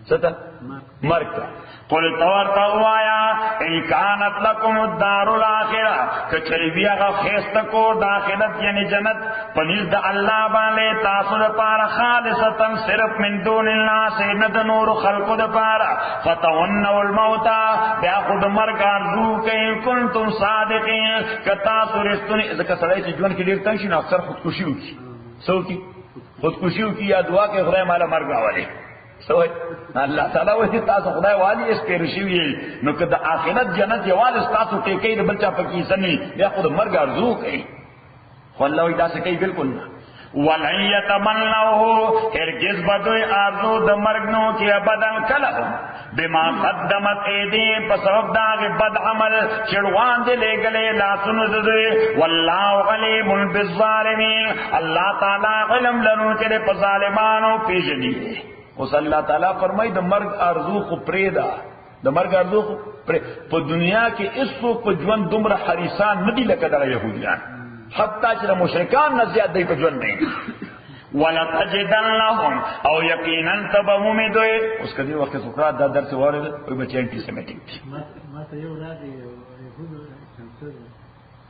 څه مرګ قل تورتا وایا ان كانت لكم الدار الاخره کچری بیا غو خسته کو داخلت یعنی جنت پنځ د الله باندې تاسو لپاره خالصتا صرف من دون الناس ند نور خلق لپاره فتونوا الموت بیا خود مرګ ارزو کوي کنتم صادقین کتا سورستونی ځکه سړی چې ژوند کې ډیر تنگ شي نو اکثر خودکشي وکړي څوک خودکشي وکړي یا دعا کوي خدای مالا مرګ راولي سوئی اللہ تعالیٰ وحی تاسو خدای والی اس کے رشیوی نو که دا آخرت جنت یواز اس تاسو ٹیکی دا بلچہ پکی سنی یا خود مرگ ارزو کئی خو اللہ وحی تاسو کئی بالکل نا وَلَنْ يَتَمَنَّوْهُ ہرگز بدوی آرزو دا مرگنو کی ابدن کلہم بما قدمت ایدیم پسرب داغ بد عمل چڑوان دے لے گلے لا سنزدوی واللہ علیم بالظالمین اللہ تعالیٰ علم لنو کرے پظالمانو پیجنی اوس الله تعالی فرمای د مرګ ارزو خو پریدا د مرګ ارزو خو په دنیا کې اسو په ژوند دومره حریصان ندي لکه د يهوديان حتی چې د مشرکان نه زیات دی په ژوند نه ولتجدن لهم او یقینا تبهم دوی اوس کدی وخت سقراط دا درس واره او بچی انټي سیمیټیک ما ته یو راځي يهودو څنګه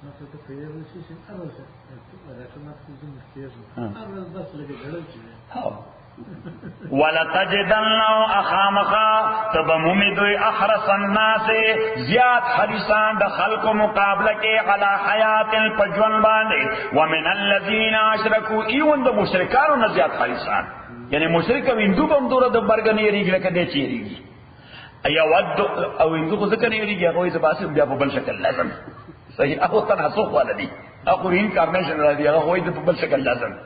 ما ته په یو شي چې اروسه دا کومه څه مخکې اروسه بس لګي غلط ولتجدن لو اخامخا تبمومدوی احرس الناس زیاد حریصان د خلق مقابله کې علی حیات الپجون باندې ومن الذین اشرکوا ایون د مشرکانو نه زیاد حریصان یعنی مشرک او هندو بم دوره د برګ نه یریږي لکه دې چیریږي ایا ود او هندو خو ځکه نه یریږي هغه یې باسي بیا په بل شکل لازم صحیح هغه تناسخ ولدي هغه رینکارنیشن راځي هغه یې په بل شکل لازم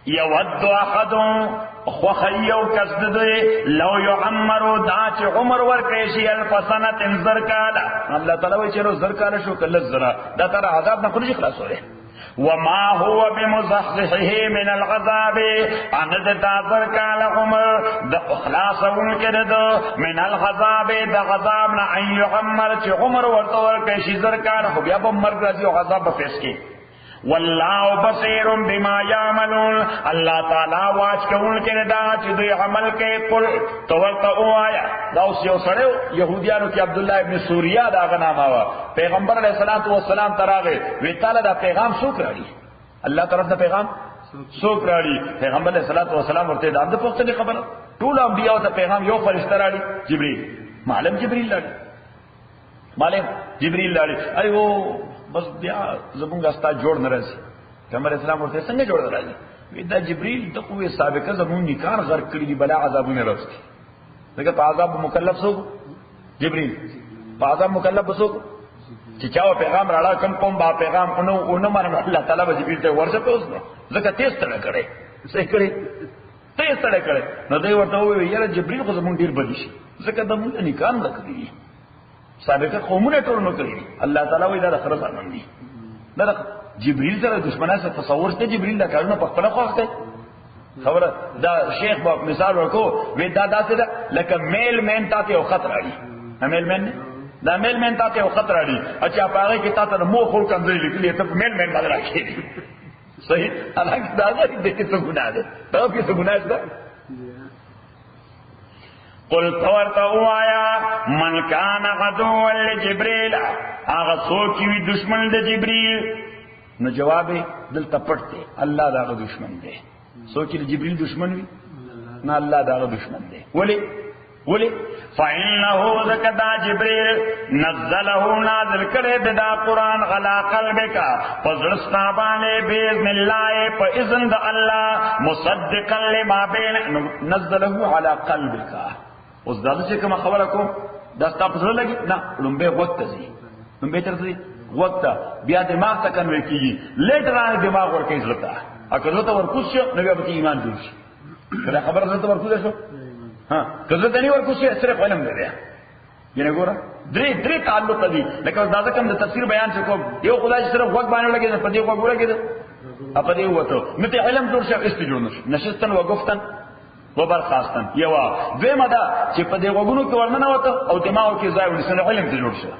یود احدهم خوخیو کسدده لو یعمرو دا چه عمر ورکیشی الفسنت زرکالا اللہ تعالی وی چیرو زرکالا شو کلت زرا دا تارا عذاب نخونی خلاص ہو رہے وما هو بمزحزحه من العذاب ان تاثر کال عمر د اخلاصون کړه من العذاب د عذاب نه ان يعمر چې عمر ورته ورکړي شي زر کال خو بیا به مرګ راځي او عذاب به پیش کی والله بصير بما يعملون الله تعالی واچ کوون کې دا چې دوی عمل کوي قل تورته وایا دا اوس یو سره يهوديانو کې عبد الله ابن سوريا دا غنامه وا پیغمبر علیه الصلاۃ والسلام تراغه وی تعالی دا پیغام څوک راړي الله طرف دا پیغام څوک راړي پیغمبر علیه الصلاۃ والسلام ورته دا د پښتني خبره ټول انبیاء ته پیغام یو فرشتہ راړي جبريل معلم جبريل راړي معلم جبريل راړي ایو بس بیا زمونږ استا جوړ نه راځي پیغمبر اسلام ورته څنګه جوړ راځي وی دا جبريل د قوه سابقه زمون نکار غرق کړی دی بلا عذابونه راځي دغه په عذاب مکلف سو جبريل په عذاب مکلف سو چې چاو پیغام راړه کم قوم با پیغام اونو مانه الله تعالی به جبريل ته ورځه په اوس نو ځکه تیز تړه کړي څه کړي تیز تړه کړي نو دوی ورته وی یاره جبريل خو زمون ډیر بدی شي ځکه د مونږ نکان نه کوي سابقه قومونه ټول نو کړی الله تعالی وی دا خرڅ باندې دا جبريل سره دشمنانه څخه تصور ته جبريل دا کارونه په خپل خوښته خبره دا شیخ په مثال ورکو وی دا داسې ده لکه میل مین ته یو خطر اړي میل مین دا میل مین ته یو خطر اړي اچھا پاره کې تاسو مو خور کمزوري لیکلي ته میل مین بدل راکړي صحیح الګ دا دې څه ګناه ده دا کې څه ګناه ده قل تورتا وایا من کان عدو لجبريل هغه څوک وی دشمن د جبريل نو جواب دلته پټته الله دا دشمن دی څوک چې جبريل دشمن وی نه الله دا دشمن دی ولی فإنه ذکدا جبريل نزله نازل کړي دا قران غلا قلبک فزرستا باندې باذن الله په اذن د الله مصدقا لما بين نزله على قلبک اوس دا چې کوم خبره کوم دا تاسو سره لګي نه لومبه وخت دی لومبه تر دې وخت بیا دماغ ته کنوي کیږي لیټرانه دماغ ورکې زلتا اګه ته ورکوس نو بیا به ایمان جوړ شي دا خبره زته ورکوس شو ها کله ته نه ورکوس صرف علم دی ینه ګوره درې تعلق دي لکه دا ځکه د تفسیر بیان څه کوم یو خدای صرف وخت باندې لګي په دې وخت ګوره کېده په دې وته نو ته علم جوړ شي است جوړ نشي نشستن و گفتن وبرخاستن یوا دویمه دا چې په دې وګونو کې ورننه وته او دماغ کې ځای ونیسنه علم ته جوړ شو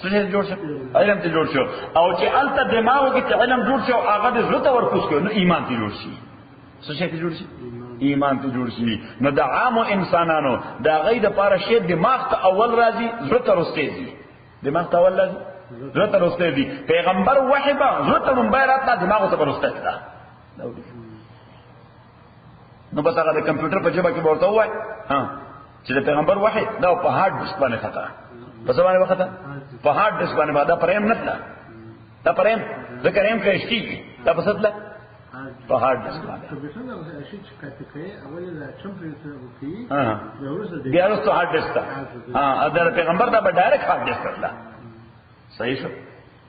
څه جوړ شو علم ته جوړ شو او چې الته دماغ کې علم جوړ شو هغه د زړه ته ورکوس کړي نو ایمان ته جوړ شي څه ته جوړ شي ایمان ته جوړ شي نو د عام انسانانو دا غي د پاره شی دماغ ته اول راځي زړه ته ورستېږي دماغ ته اول راځي زړه ته ورستېږي پیغمبر وحبه زړه ته مبارات دماغ ته ورستېږي نو بس هغه د کمپیوټر په جبه کې ورته وای ها چې د پیغمبر وحی دا په هارد ډیسک باندې خطا په ځوانه وخت په هارد ډیسک باندې باندې پرېم نه تلا دا پرېم ذکرېم کې اشتي دا په ستله په هارد ډیسک باندې بیا وروسته هارد ډیسک ها دا پیغمبر دا به ډایرکټ هارد ډیسک تلا صحیح شو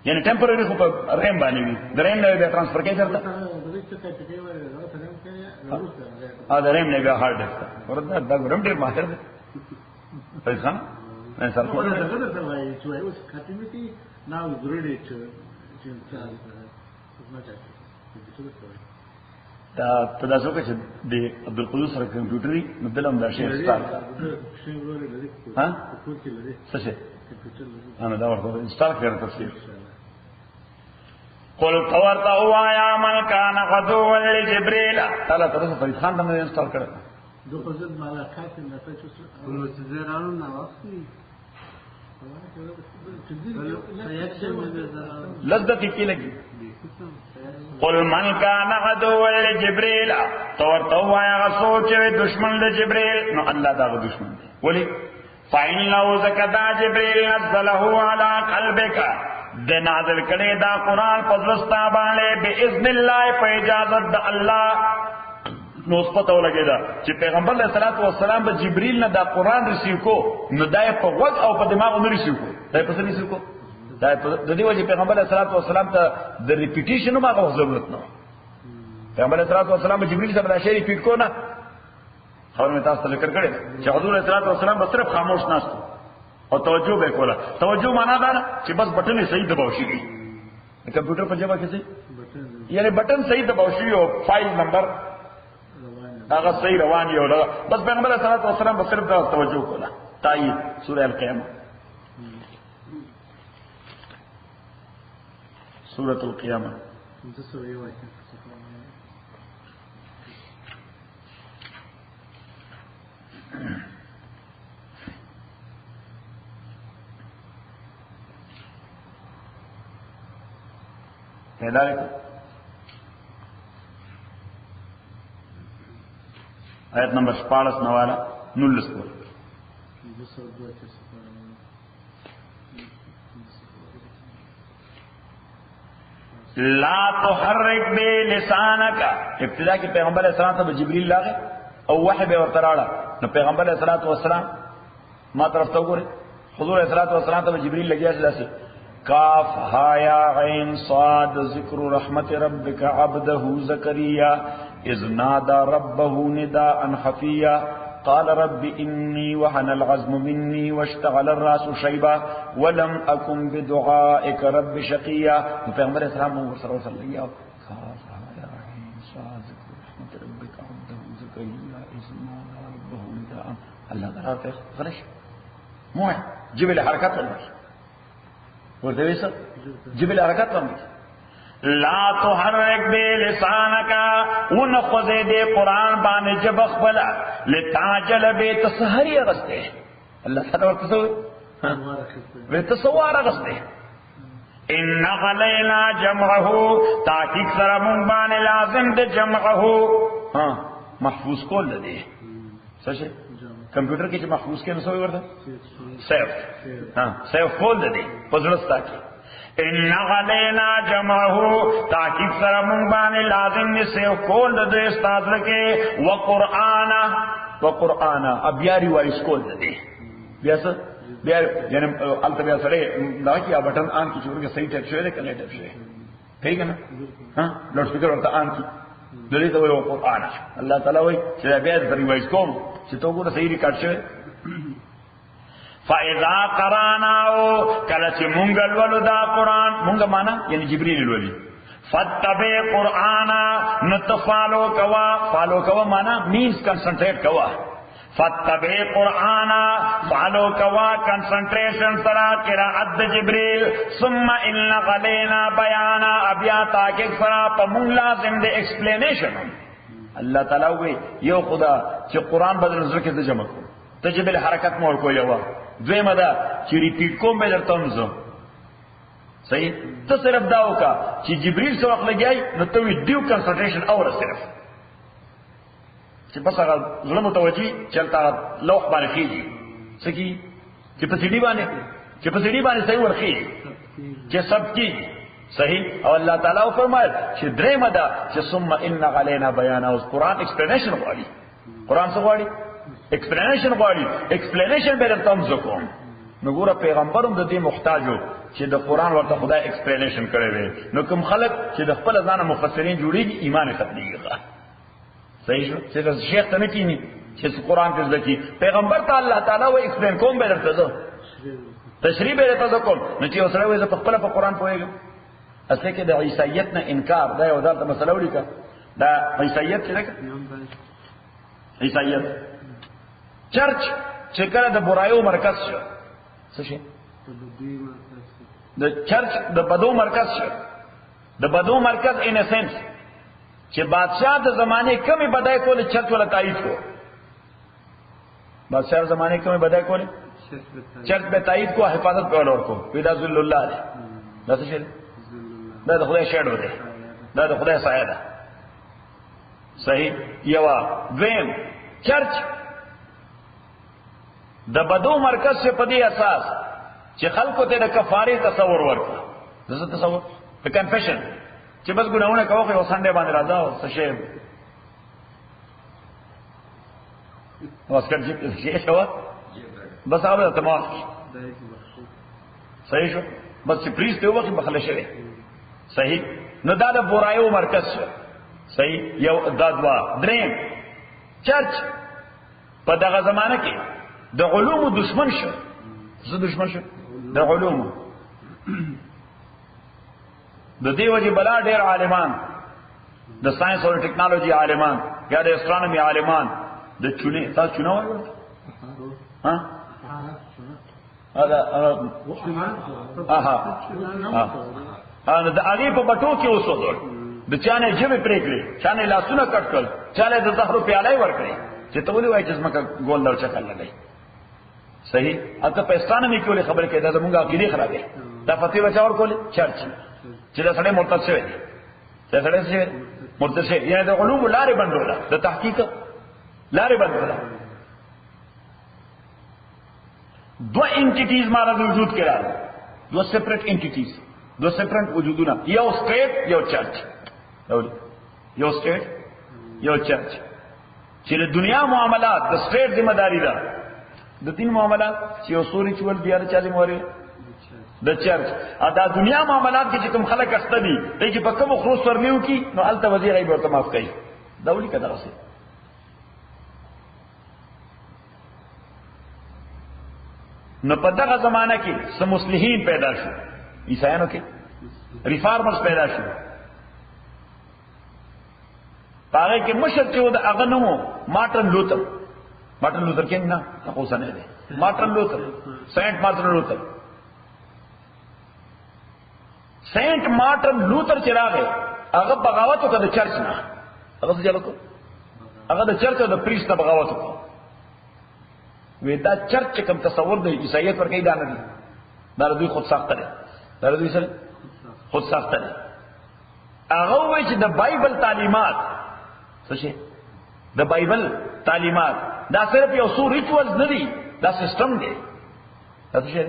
یعنی ټمپرری خو په ریم باندې وي درېم نه به ترانسفر کې چرته دا ریم نه بیا هارد ډیسک ورته دا ګرم ډیر ماهر دی پیسې خان نه سر کو دا څنګه څه وایي چې اوس کټیمیټي ناو ګریډ چې دا تاسو کې چې د عبدالقدوس سره کمپیوټري مدلم دا شی انسټال ها څه شي انا دا ورته انسټال کړم تفصیل قل تورتا وایا من کان غدو لجبريل تعالی تاسو فرید خان باندې انسټال کړل دغه ځل ملاقات نه تاسو نو چې زرانو نه واخلي لذت کی لگی قل من کان غدو لجبريل تورتا وایا سوچ دشمن د جبريل نو الله دا دشمن دی ولی فإن لو زکدا جبريل نزله على قلبك د نازل کړي دا قران پزرستا باندې باذن الله په اجازه د الله نو سپتو لګیدا چې پیغمبر علیه الصلاۃ والسلام به جبريل نه دا قران رسیو کو نو دای په وګ او په دماغ نه رسیو کو دای په څه رسیو کو دای په د دې وجه پیغمبر علیه الصلاۃ والسلام ته د ریپیټیشن ما غو ضرورت نه پیغمبر علیه الصلاۃ والسلام جبريل سره شی ریپیټ کو نه خبر مې تاسو ذکر کړی چې حضور علیه الصلاۃ والسلام به صرف خاموش ناست او توجه به کوله توجه معنا دا چې بس بټنې صحیح دباو شي کمپیوټر په جبا کې څه بټن یعنی بٹن صحیح دباوشي او فایل نمبر هغه صحیح روان یو بس پیغمبر صلی الله علیه وسلم صرف دا توجه کوله تایید سوره القیامه سوره القیامه هدایت آیت نمبر 14 نوالا 19 کو لا تحرک بے لسانک ابتدا کې پیغمبر علیہ السلام ته جبرئیل لاغه او وحی به ورته راړه نو پیغمبر علیہ الصلوۃ والسلام ما طرف ته وګوره حضور علیہ الصلوۃ والسلام ته جبرئیل لګیا ځلاسي کاف ها یا عین صاد ذکر رحمت ربک عبده زکریا اذ نادى ربه نداء خفيا قال رب إني وهن العظم مني واشتعل الرأس شيبا ولم أكن بدعائك رب شقيا پیغمبر اسلام محمد صلی الله علیه وسلم یا ذکر رحمت ربک عبده زکریا اذ نادى ربه نداء الله تعالی غرش مو جبل حرکت ورته ویسه جبل حرکت ورته لا تحرک بے لسانک ونخذ دے قرآن بان جب اخبلا لتعجل بے تسہری اغسطے اللہ تعالیٰ تصوار اغسطے ان غلینا جمعہو تاکیق سرمون بان لازم دے جمعہو محفوظ کول دے سچے کمپیوٹر کی جو محفوظ کے نسوئی ورد سیف کول دے پزرستا کی ان غلینا جمعہو تاکیب سر منبان لازم نسے کول دے استاذ رکے وقرآنا اب بیاری وائس کول دے بیاسا بیاری یعنی علتا بیا سڑے لا کیا بٹن آن کی چور کے صحیح ٹیپ شوئے دے کلے ٹیپ شوئے ٹھیک ہے نا لوڈ سپیکر ورطا آن کی دلی تو وہ قرآنا اللہ تعالیٰ وہی چیزا بیاری سری وائس کوم چیتو کو صحیح ریکارڈ شوئے فَإِذَا قَرَانَاهُ كَلَچِ مُنْگَ الْوَلُدَا قرآن مُنْگَ مانا یعنی جبریل الولی فَاتَّبِعْ قُرْآنَا نتفالو کوا مانا means concentrate کوا فَاتَّبِعْ قُرْآنَا فالو کوا concentration سرا قرآت جبریل ثم إِنَّ غَلَيْنَا بَيَانَا ابیا تاکہ سرا پمون لازم دے explanation اللہ تعالیٰ ہوئی یو خدا چی قرآن بدل نظر کے دے جمع کو تجبل حرکت مور کو یوا دوی مدا چی ریپیٹ کوم بے در تنزو صحیح تو صرف داو کا چی جبریل سے وقت لگی آئی نو توی دیو کنسنٹریشن اور صرف چی بس اگر ظلم متوجی چلتا لوح بانے خیجی سکی چی پسیڈی بانے صحیح ورخیجی چی سب کی صحیح اور اللہ تعالیٰ فرمائے چی درے مدا چی ثم ان غلینا بیانا اس قرآن ایکسپلینیشن غاڑی قرآن سے غاڑی ایکسپلینیشن غواړي ایکسپلینیشن به درته کوم نو ګوره پیغمبرم د دې محتاجو چې د قران ورته خدای ایکسپلینیشن کړی دی نو کوم خلک چې د خپل ځان مفسرین جوړیږي ایمان ختميږي صحیح شو چې شیخ ته نه کینی چې قران کې ځکه پیغمبر ته الله تعالی و ایکسپلین کوم به درته زه تشریح به درته کوم نو چې اوسره وې په خپل په قران پوهیږم اصله کې د عیسایت نه انکار دا یو ځل مسله ولیکه دا عیسایت څه ده عیسایت چرچ چې کله د برایو مرکز شو څه شي د چرچ د بدو مرکز شو د بدو مرکز ان اسنس چې بادشاہ د زمانه کمی بدای کول چرچ ولا تایید کو بادشاہ زمانه کمی بدای کول چرچ به تایید کو حفاظت په اور کو پیدا ذل الله ده دا څه شي دا د خدای شهادت ده دا د خدای سایه ده صحیح یوا وین چرچ د بدو مرکز سے پدی اساس چې خلکو ته د کفاره تصور ورکړه زه تصور د کنفیشن چې بس ګناونه کوي او سنډه باندې راځه او څه شی واسکر چې شو بس هغه تمام صحیح شو بس چې پریز ته وخت بخله شوی صحیح نو دا د برایو مرکز شو صحیح یو دادوا دریم چرچ په دغه زمانه کې د علوم دشمن شو زه دشمن شو د علوم د دې وجه بلا ډېر عالمان د ساينس او ټیکنالوژي عالمان یا د استرونومي عالمان د چونه تاسو چونه وایو ها انا د هغه په بټو کې اوسېدل د چانه جبه پرې کړې چانه لاسونه کټ کړ چاله د زهرو پیاله ور کړې چې ته ولې وایې چې زما ګول لور چکل لګي صحیح اته پاکستان کې کولې خبر کې دا زموږه عقیده خرابې دا فتوی بچاور کولې چرچ چې دا سړی مرتد شوی دی دا سړی چې مرتد شوی یعنی د علوم لارې بندوله د تحقیق لارې بندوله دو انټیټیز مارا وجود کې راځي دو سیپریټ انټیټیز دو سیپریټ وجودونه یو سټیټ یو چرچ یو سټیټ یو چرچ چې د دنیا معاملات د سټیټ ذمہ داری ده د دین معاملات چې اصول چول بیا د چالي موري د چرچ دا دنیا معاملات کې چې کوم خلک استه دي دغه چې په کوم خروج ورنیو کی نو الته وزیر ای ورته معاف کوي دا ولي کده راځي نو په دغه زمانہ کې سم مصلحین پیدا شو عیسایانو کې ریفارمرز پیدا شو هغه کې مشر چې د هغه نومو مارټن لوتر کینګ نه تاسو نه دی مارټن لوتر سینټ مارټن لوتر چې راغی هغه بغاوت وکړ د چرچ نه هغه څه جوړ کړ هغه د چرچ او د پریست نه بغاوت وکړ ودا چرچ کوم تصور د عیسایت پر کې دا نه دي دا دوی خود ساخته دي دا دوی سره خود ساخته دي هغه وایي چې د بایبل تعلیمات څه شي د بایبل تعلیمات دا صرف یو څو ریچوالز نه دي دا سیستم دی دا څه شي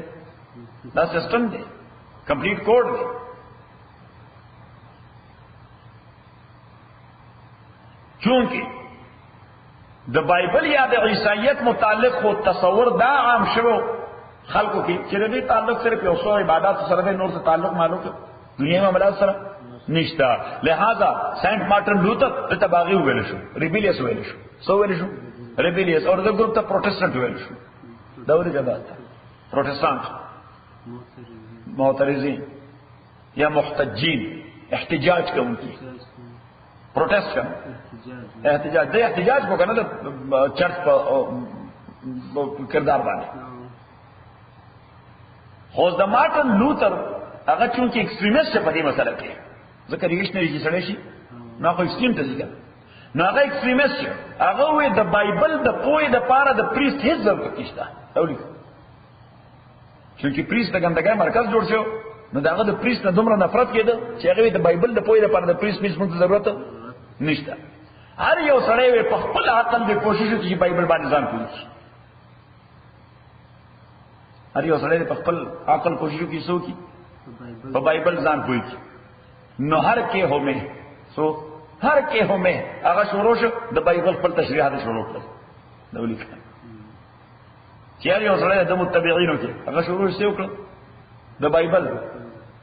دا سیستم دی کمپلیټ کوډ دی چونکه د بایبل یا د عیسایت متعلق خو تصور دا عام شوه خلکو کې چې دې تعلق صرف یو څو عبادت سره د نور سره تعلق معلوم دنیا معاملات سره نشتا لہذا سینٹ مارٹن لوتر ته باغی ویل شو ریبیلیس ویل شو سو ویل شو ریبیلیس اور د ګروپ ته پروټستانت ویل شو دا ورته جدا پروټستانت معترضین یا محتجین احتجاج کوونکی پروٹیسٹ کا احتجاج کو کرنا چرچ په کردار باندې خو د مارټن لوتر هغه چونکی ایکستریمیست په دې مسله کې ځکه ریشنری چې سره شي نو هغه ایکستریم ته ځي نو هغه ایکستریمیست هغه وې د بایبل د پوهې د پاره د پریست هیڅ ضرورت نشته اولي چې پریست د ګندګۍ مرکز جوړ شو نو داغه د پریست نه دومره نفرت کېده چې هغه د بایبل د پوهې د پاره د پریست هیڅ ضرورت نشته هر یو سړی په خپل عقل د کوشش کوي چې بایبل باندې ځان کوي هر یو سړی په خپل عقل کوشش کوي څو کی په بایبل ځان کوي نو هر کې همه سو هر کې همه هغه شروع شو د بایبل خپل تشریحات شروع کړل نو لیکل چې هر یو سړی د متبعینو کې هغه شروع شو کړل د بایبل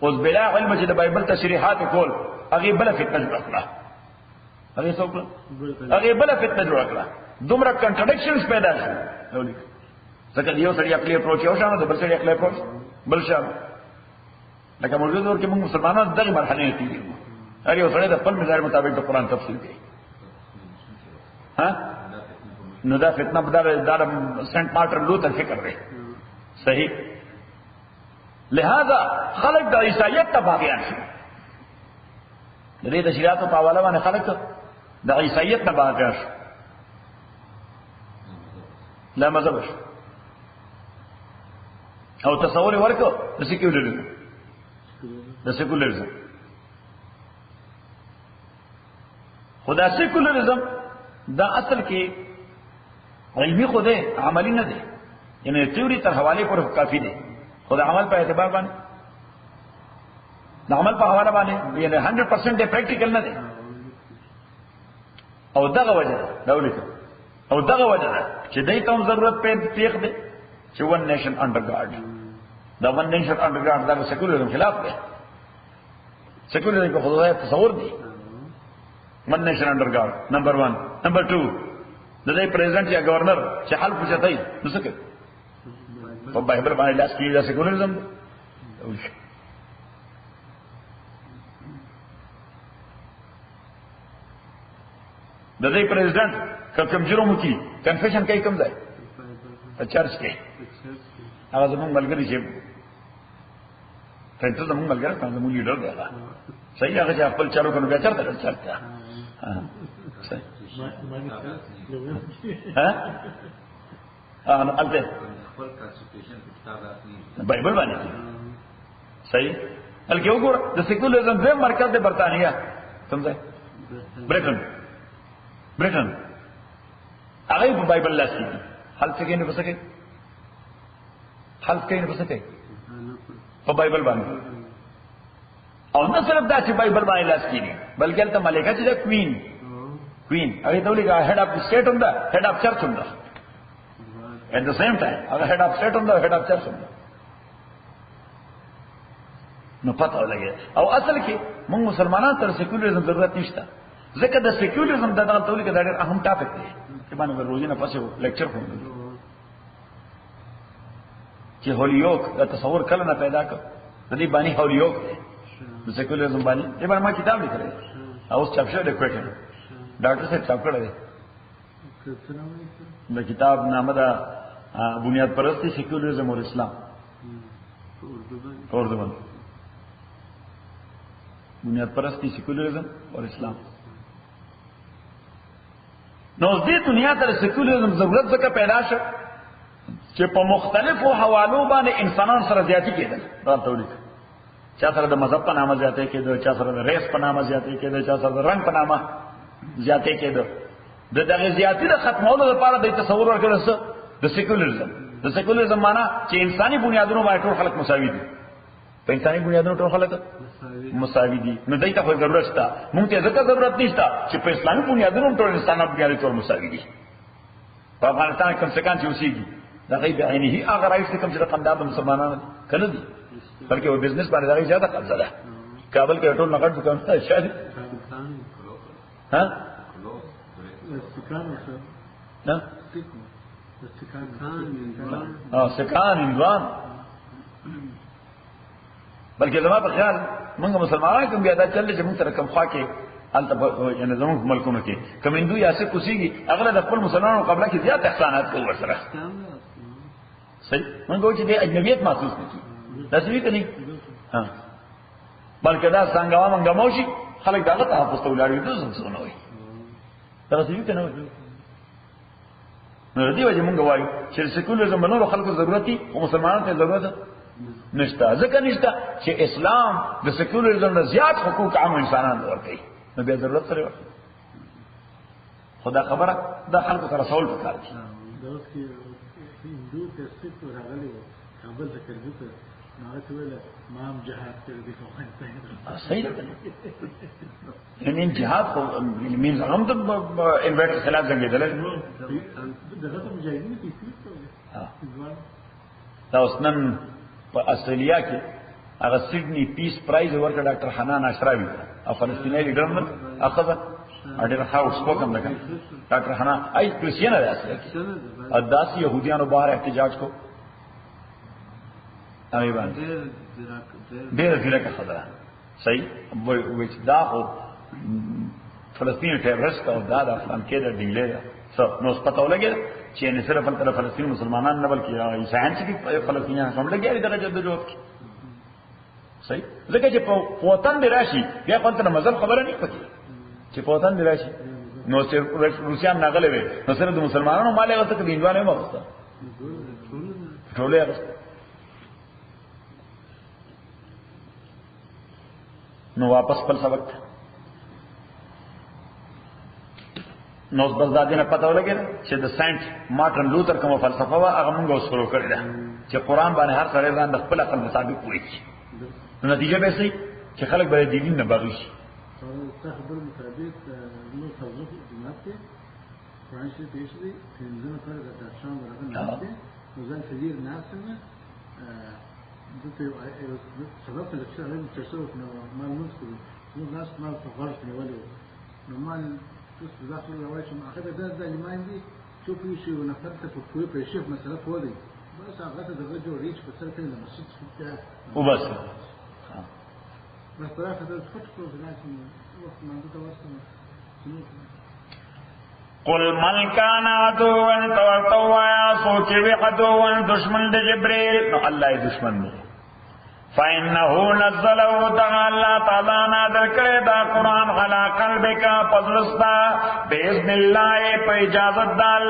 اوس بلا علم چې د بایبل تشریحات کول هغه بل فتنه جوړ کړه هغه څوک هغه بل فتنه جوړ کړه دومره کنټرډکشنز پیدا شو نو لیکل ځکه یو سړی خپل اپروچ یو شانه د بل سړی خپل اپروچ بل شانه لکه موجود ور کې موږ مسلمانان دغه مرحله کې دي هر یو سړی د خپل مزاج مطابق د قران تفسیر کوي ها نو دا فتنه بدل دا سنت مارټن لوتر فکر دی صحیح لہذا خلق د عیسایت ته باغیان شو د دې تشریعات په حواله باندې خلق د عیسایت نه باغیان شو لا مذهب شو او تصور ورکو د سیکولرزم خدا سیکولرزم دا اصل کې علمي خو ده عملی نه ده یعنی تیوري تر حواله پر کافی ده خدا عمل په اعتبار باندې د عمل په حواله باندې یعنی 100% ده پریکټیکل نه ده او دغه وجه دا ولیکه او دغه وجه چې دای ته ضرورت پیښ ده چې ون نیشن انډر ګاډ دا ون نیشن انډر ګاډ دا سیکولرزم خلاف ده سیکولرزم په خدای تصور دی ون نیشن انډر ګاډ نمبر 1 نمبر 2 د دې پریزیدنت یا گورنر چې حل پوښتای نو څه کوي په بایبل باندې لاس کې دا سیکولرزم د دې پریزیدنت کوم جرم کی کنفیشن کوي کوم ځای چرچ کې هغه زموږ ملګری چې پرنټر زموږ ملګری څنګه زموږ لیډر دی هغه صحیح هغه چې خپل چارو کنه بیا چرته چلتا صحیح ها نو البته خپل کانسټیټیوشن کتاب اخلي بایبل باندې صحیح بلکې وګوره د سیکولرزم د مرکز د برتانیا څنګه برټن هغه په بایبل لاسي حل څه کې نه پسکه حل کې نه پسکه په بایبل باندې او نه صرف دا چې بایبل باندې لاس کېږي بلکې البته ملکه چې کوین هغه ته ولې هډ اف سټیټ هم ده هډ اف چرچ هم ده at the same time هغه هډ اف سټیټ هم ده هډ اف چرچ هم ده نو پته ولګي او اصل کې موږ مسلمانانو تر سیکولرزم ضرورت نشته ځکه د سیکولرزم د دغه تولید د ډېر اهم ټاپک دی چې باندې روزانه پاسه لیکچر کوم چې هولیوک د تصور کله نه پیدا کړ د دې باندې هولیوک د سیکولرزم باندې دې باندې ما کتاب لیکلی او چاپ شوی دی کوټه ډاکټر صاحب چاپ کړی دی د کتاب نامه ده بنیاد پرستی سیکولرزم اور اسلام اردو باندې بنیاد پرستی سیکولرزم اور اسلام نو دې دنیا ته سیکولرزم ضرورت څخه پیدا شو چې په مختلفو حوالو باندې انسانان سره زیاتی کېدل دا تولید چا سره د مذهب په نامه زیاتی کېدل چا سره د ریس په نامه زیاتی کېدل چا سره د رنگ په نامه زیاتی کېدل د دغه زیاتی د ختمولو لپاره د تصور ورکړل څه د سیکولرزم معنا چې انساني بنیادونو باندې ټول خلک مساوي دي په انساني بنیادونو ټول خلک مساوي دي نو دای ته خو ضرورت شته مونږ ته ځکه ضرورت نشته چې په اسلامي بنیادونو ټول انسانان بنیادي ټول مساوي دي په افغانستان کې کم څه کان چې اوسېږي دا غي بعینه هغه رئیس کوم چې د قنداب مسلمانانو کنه دي بلکې و بزنس باندې دا زیاده قبضه ده کابل کې ټول نقد دکان شته ها سکان انوان بلکې زما په خیال موږ مسلمانان کوم بیا دا چل چې موږ سره کم خوا کې الته یعنی زموږ ملکونو کې کوم هندو یا څه کوسيږي اغله د خپل مسلمانانو قبله کې زیات احسانات کوي ورسره صحیح موږ چې د اجنبیت محسوس نه کی دا څه کوي ها بلکې دا څنګه موږ موشي خلک دغه تحفظ ته ولاړ دي څه نه وي دا څه کنه نو دې وجه موږ وایو چې سیکولرزم منو خلکو ضرورت دي او مسلمانانو ته ضرورت نشته ځکه نشته چې اسلام د سیکولرزم نه زیات حقوق عام انسانانو ورکړي نو بیا ضرورت سره خدا خبره دا خلکو ته رسول پکار دي دوست کې هندو ته څه راغلي کابل ته کړی ته ما ته ویل ما هم جهاد کړی دی کومه صحیح ده یعنی جهاد خو مين هم ته انورټر خلاف ځنګیدل دغه ته مجاهدین کیږي دا اوسنن په استرالیا کې هغه سیډنی پیس پرایز ورکړ ډاکټر حنان اشراوی او فلسطینی لیډر نه اخذ اډر هاوس کوم نه ډاکټر حنان ای کریسچین دی اصل کې اداس يهوديانو بهر احتجاج کو اوی باندې ډېر ډېر خبره صحیح وچ دا او فلسطین ټیررست او دا د افغان کې د ډیلې څو نو پته ولګي چې نه صرف تل فلسطین مسلمانان نه بلکې عیسایان چې فلسطینیان هم لګي درجه د جوړ صحیح ځکه چې په وطن دی راشي بیا په تر مذهب خبره نه پکې چې په وطن دی راشي نو چې روسیان ناغلې وي نو صرف د مسلمانانو مالې غته کې دیندوانه مغسته ټولې نو واپس خپل سبق نو بس دا دینه پته ولګی چې د سنت مارټن لوتر کوم فلسفه وا هغه موږ وسرو کړی دا چې قران باندې هر سره ځان د خپل عقل مطابق وایي نو نتیجه به سي چې خلک به د دین نه باغی شي خبر مطابق نو توضیح دماغه قرآن شریف پیش دی تنظیم پر د شام راغلی دی نو ځان کثیر ناسنه دته سبب ته چې علم تصوف نو معلومات کړو نو ناس ما په غرض نیولې نو مال تاسو داخل راوړئ چې اخر د ایمان دي چې په شی او نفر ته په کوی په شی مسله پوهې بس هغه ته دغه جوړ ریچ په سر کې د مسجد څخه او بس بس راځه د فټ کو ځناسي وخت منځ ته ورسېږي قل من کان عدوا توتوا سوچ وی عدوا دشمن د جبريل نو الله دشمن دی فإنه نزله تعالى تعالى نازل کرے دا قرآن علی قلبک فضلستا باذن اللہ پہ اجازت دال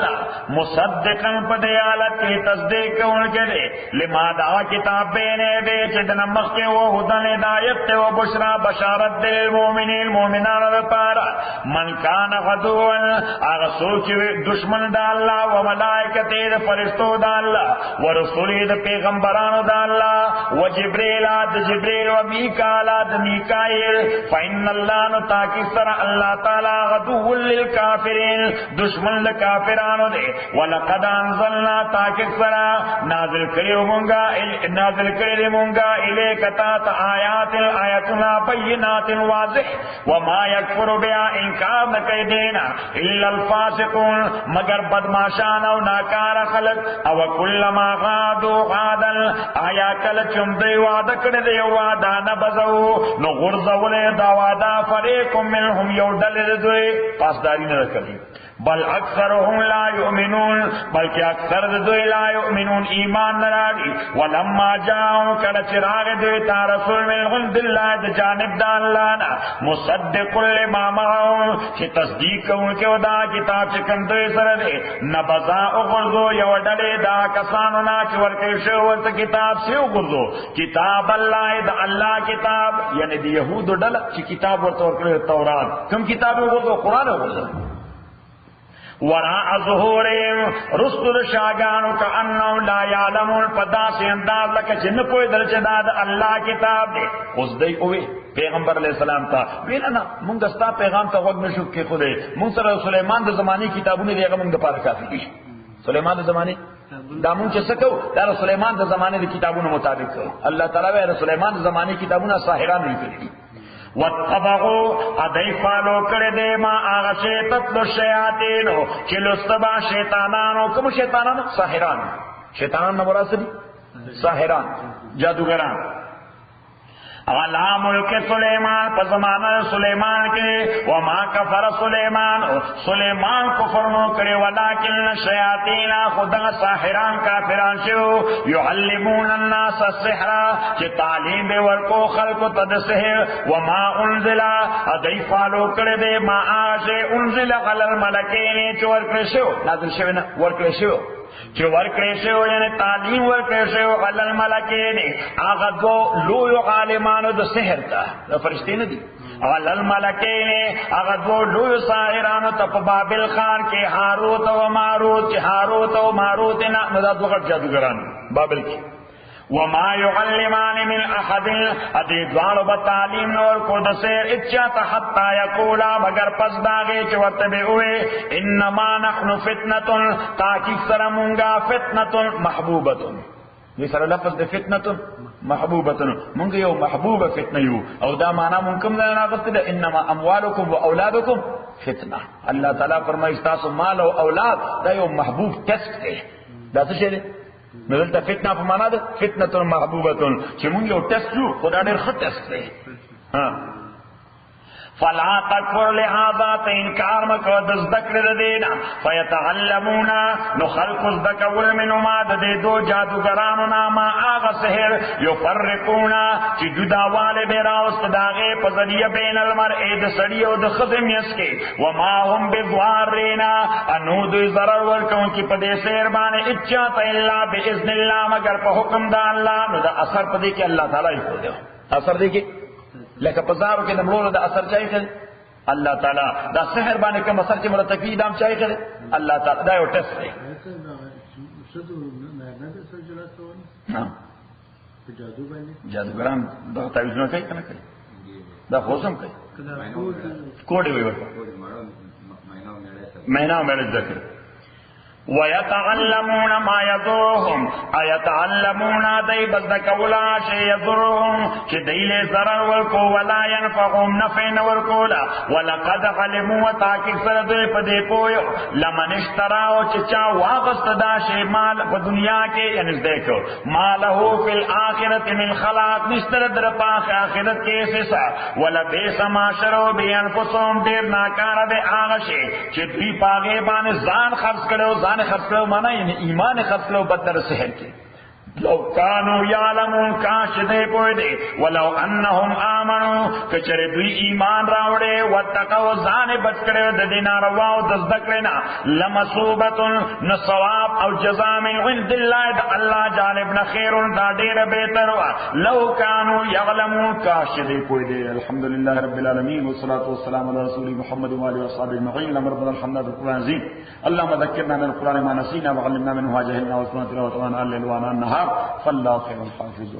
مصدقا پدی حالت کی تصدیق کرنے دے لما دا کتاب بینے دے چدن مخی و ہدن ہدایت و بشرا بشارت دے المؤمنین مومنان پارا من کان عدوا اغه سوچ دشمن دا اللہ و ملائکتے دا فرشتو دا اللہ و رسولی دا پیغمبرانو دا اللہ و جبریل جبریل و میکائیل میکائیل فإن اللہ نتاکی سر اللہ تعالی غدو للکافرین دشمن لکافرانو دے ولقد انزلنا تاکی سر نازل کری مونگا الیکتات آیات آیتنا بینات واضح وما یکفر بیا انکار نکی دینا الا الفاسقون مگر بدماشان او ناکار خلق او کلما غادو غادل آیا کل چمدی وعدکڑ دے وعدا نبزو نو غرزولے دا وعدا فریقم منهم یودل دوئے پاسداری نہ کری بل اکثرهم لا یؤمنون بلکہ اکثر دوئے لا یؤمنون ایمان نراڑی ولما جاؤں کڑ چراغ دوئے تا رسول من عند اللہ جانب دا اللہ نا مصدق لما معاؤں چی تصدیق کون کے ودا کتاب چکن دوئے سر دے نبزا اغرزو یودلے دا کسانونا چورکے شوت کتاب سے اغرزو کتاب اللہ دا اللہ کتاب یعنی دی یہود ڈل چی کتاب ورطور کرے تورات کم کتاب اغرزو قرآن اغرزو وراء ظهورهم رسل شاگانو کا انہم لا یعلمون پدا سے انداز لکا چن کوئی درجہ داد اللہ کتاب دے اس دے اوے پیغمبر علیہ السلام تا وینا نا منگ استا پیغام تا وقت نشک کے خودے منگ سر سلیمان دا زمانی کتابوں نے دیگا منگ دا پارا کافی کی سلیمان دا زمانی دا منگ چا سکو دا سلیمان دا زمانی دا کتابوں نے مطابق کرو اللہ تعالیٰ وی سلیمان دا زمانی کتابوں نے ساحران نہیں کری واتبعوا ادیفالو کړه دې ما هغه چې تطلو شیاطینو چې لستبا شیطانانو کوم شیطانانو ساحران شیطانان نو مراد دي ساحران جادوګران علا ملک سلیمان پا زمانہ سلیمان کے وما کفر سلیمان کفرنو کرے ولیکن شیاطین خدا ساحران کافران شو یعلمون الناس السحر چی تعلیم بے ورکو خلق تد سحر وما انزلا ادیفالو کرے دے ما آشے انزل علی الملکین چور کرشو نازل شو نا ورکر شو چه ورکړې شو یعنی تعلیم ورکړې شو علل ملکین هغه دو لوی عالمانو د سحر ته فرشتي نه دي علل ملکین هغه دو لوی ساحرانو ته په بابل خان کې هاروت او ماروت چې هاروت او ماروت نه مدد وخت جادوګران بابل کې وما يعلمان من احد ادي دوالو بتعلیم نور کو دسیر اچا حتا یقولا مگر پس داغه چې ورته وي انما نحن فتنه تاکي سرمونگا فتنه محبوبه دې سره لفظ د فتنه محبوبه مونږ یو محبوبه فتنه یو او دا معنا مونږ کوم نه راغست ده انما اموالکم واولادکم فتنه الله تعالی فرمایي تاسو مال او اولاد دا یو محبوب ټیسټ دی دا څه دی نزلتا فتنه په معنا ده فتنه محبوبه چې مونږ یو ټیسټ یو خدای ډېر ښه ټیسټ دی فلا تکفر لهذا انکار مکو د ذکر دینا فیتعلمون نو خلق ذکر منهما د دو جادوګرانو نامه هغه سحر یفرقون چې جداواله به راوست داغه په ذریعہ بین المرء د سړی او د خزم یس کې وما هم بضارینا انو د ضرر ورکون کې په دې سحر باندې اچا ته الا باذن الله مگر په حکم د الله نو د اثر په دې کې الله تعالی یې کوي اثر دې کې لکه پزارو کې نمرونو د اثر چای کړي الله تعالی دا سحر باندې کوم اثر چې مرتکب دام چای کړي الله تعالی دا یو ټیسټ دی جادوګران دا تعویذونه کوي کنه کوي دا خوشم کوي کوډ وي ورته مینا مېړه ذکر ويتعلمون ما يضرهم ايتعلمون دای بد کولا شی يضرهم چې دیله ضرر ورکو ولا ينفعهم نفع ورکولا ولقد علموا تاکي سره دوی په دې پویو لمن اشترا او چې چا واغست دا شی مال په دنیا کې یعنی دیکھو ماله فی الاخره من خلاق نشتر در په آخرت کې حصہ ولا بیس ما شرو بانفسهم دیر ناکاره به هغه شی چې دوی پاګې باندې ځان خرڅ کړو ځان خرڅ کړو معنا یعنی ایمان خرڅ کړو بدتر سحر کې لو كانوا يعلمون کاش دې پوي دي ولو انهم امنوا کچره دوی ایمان راوړې وتقوا ځان بچ کړو د دینار واو د ذکرنا لمصوبه نصواب او جزاء من عند الله الله جانب نه خیر دا ډیر بهتر وا لو كانوا يعلمون کاش دې پوي دي الحمدلله رب العالمین والصلاه والسلام على رسول محمد وعلى اصحابه اجمعين لمر بدل الحمد لله العظيم اللهم ذكرنا من القران ما نسينا وعلمنا منه ما جهلنا واسمعنا تلاوته وانا الليل وانا النهار فالله خير الحافظ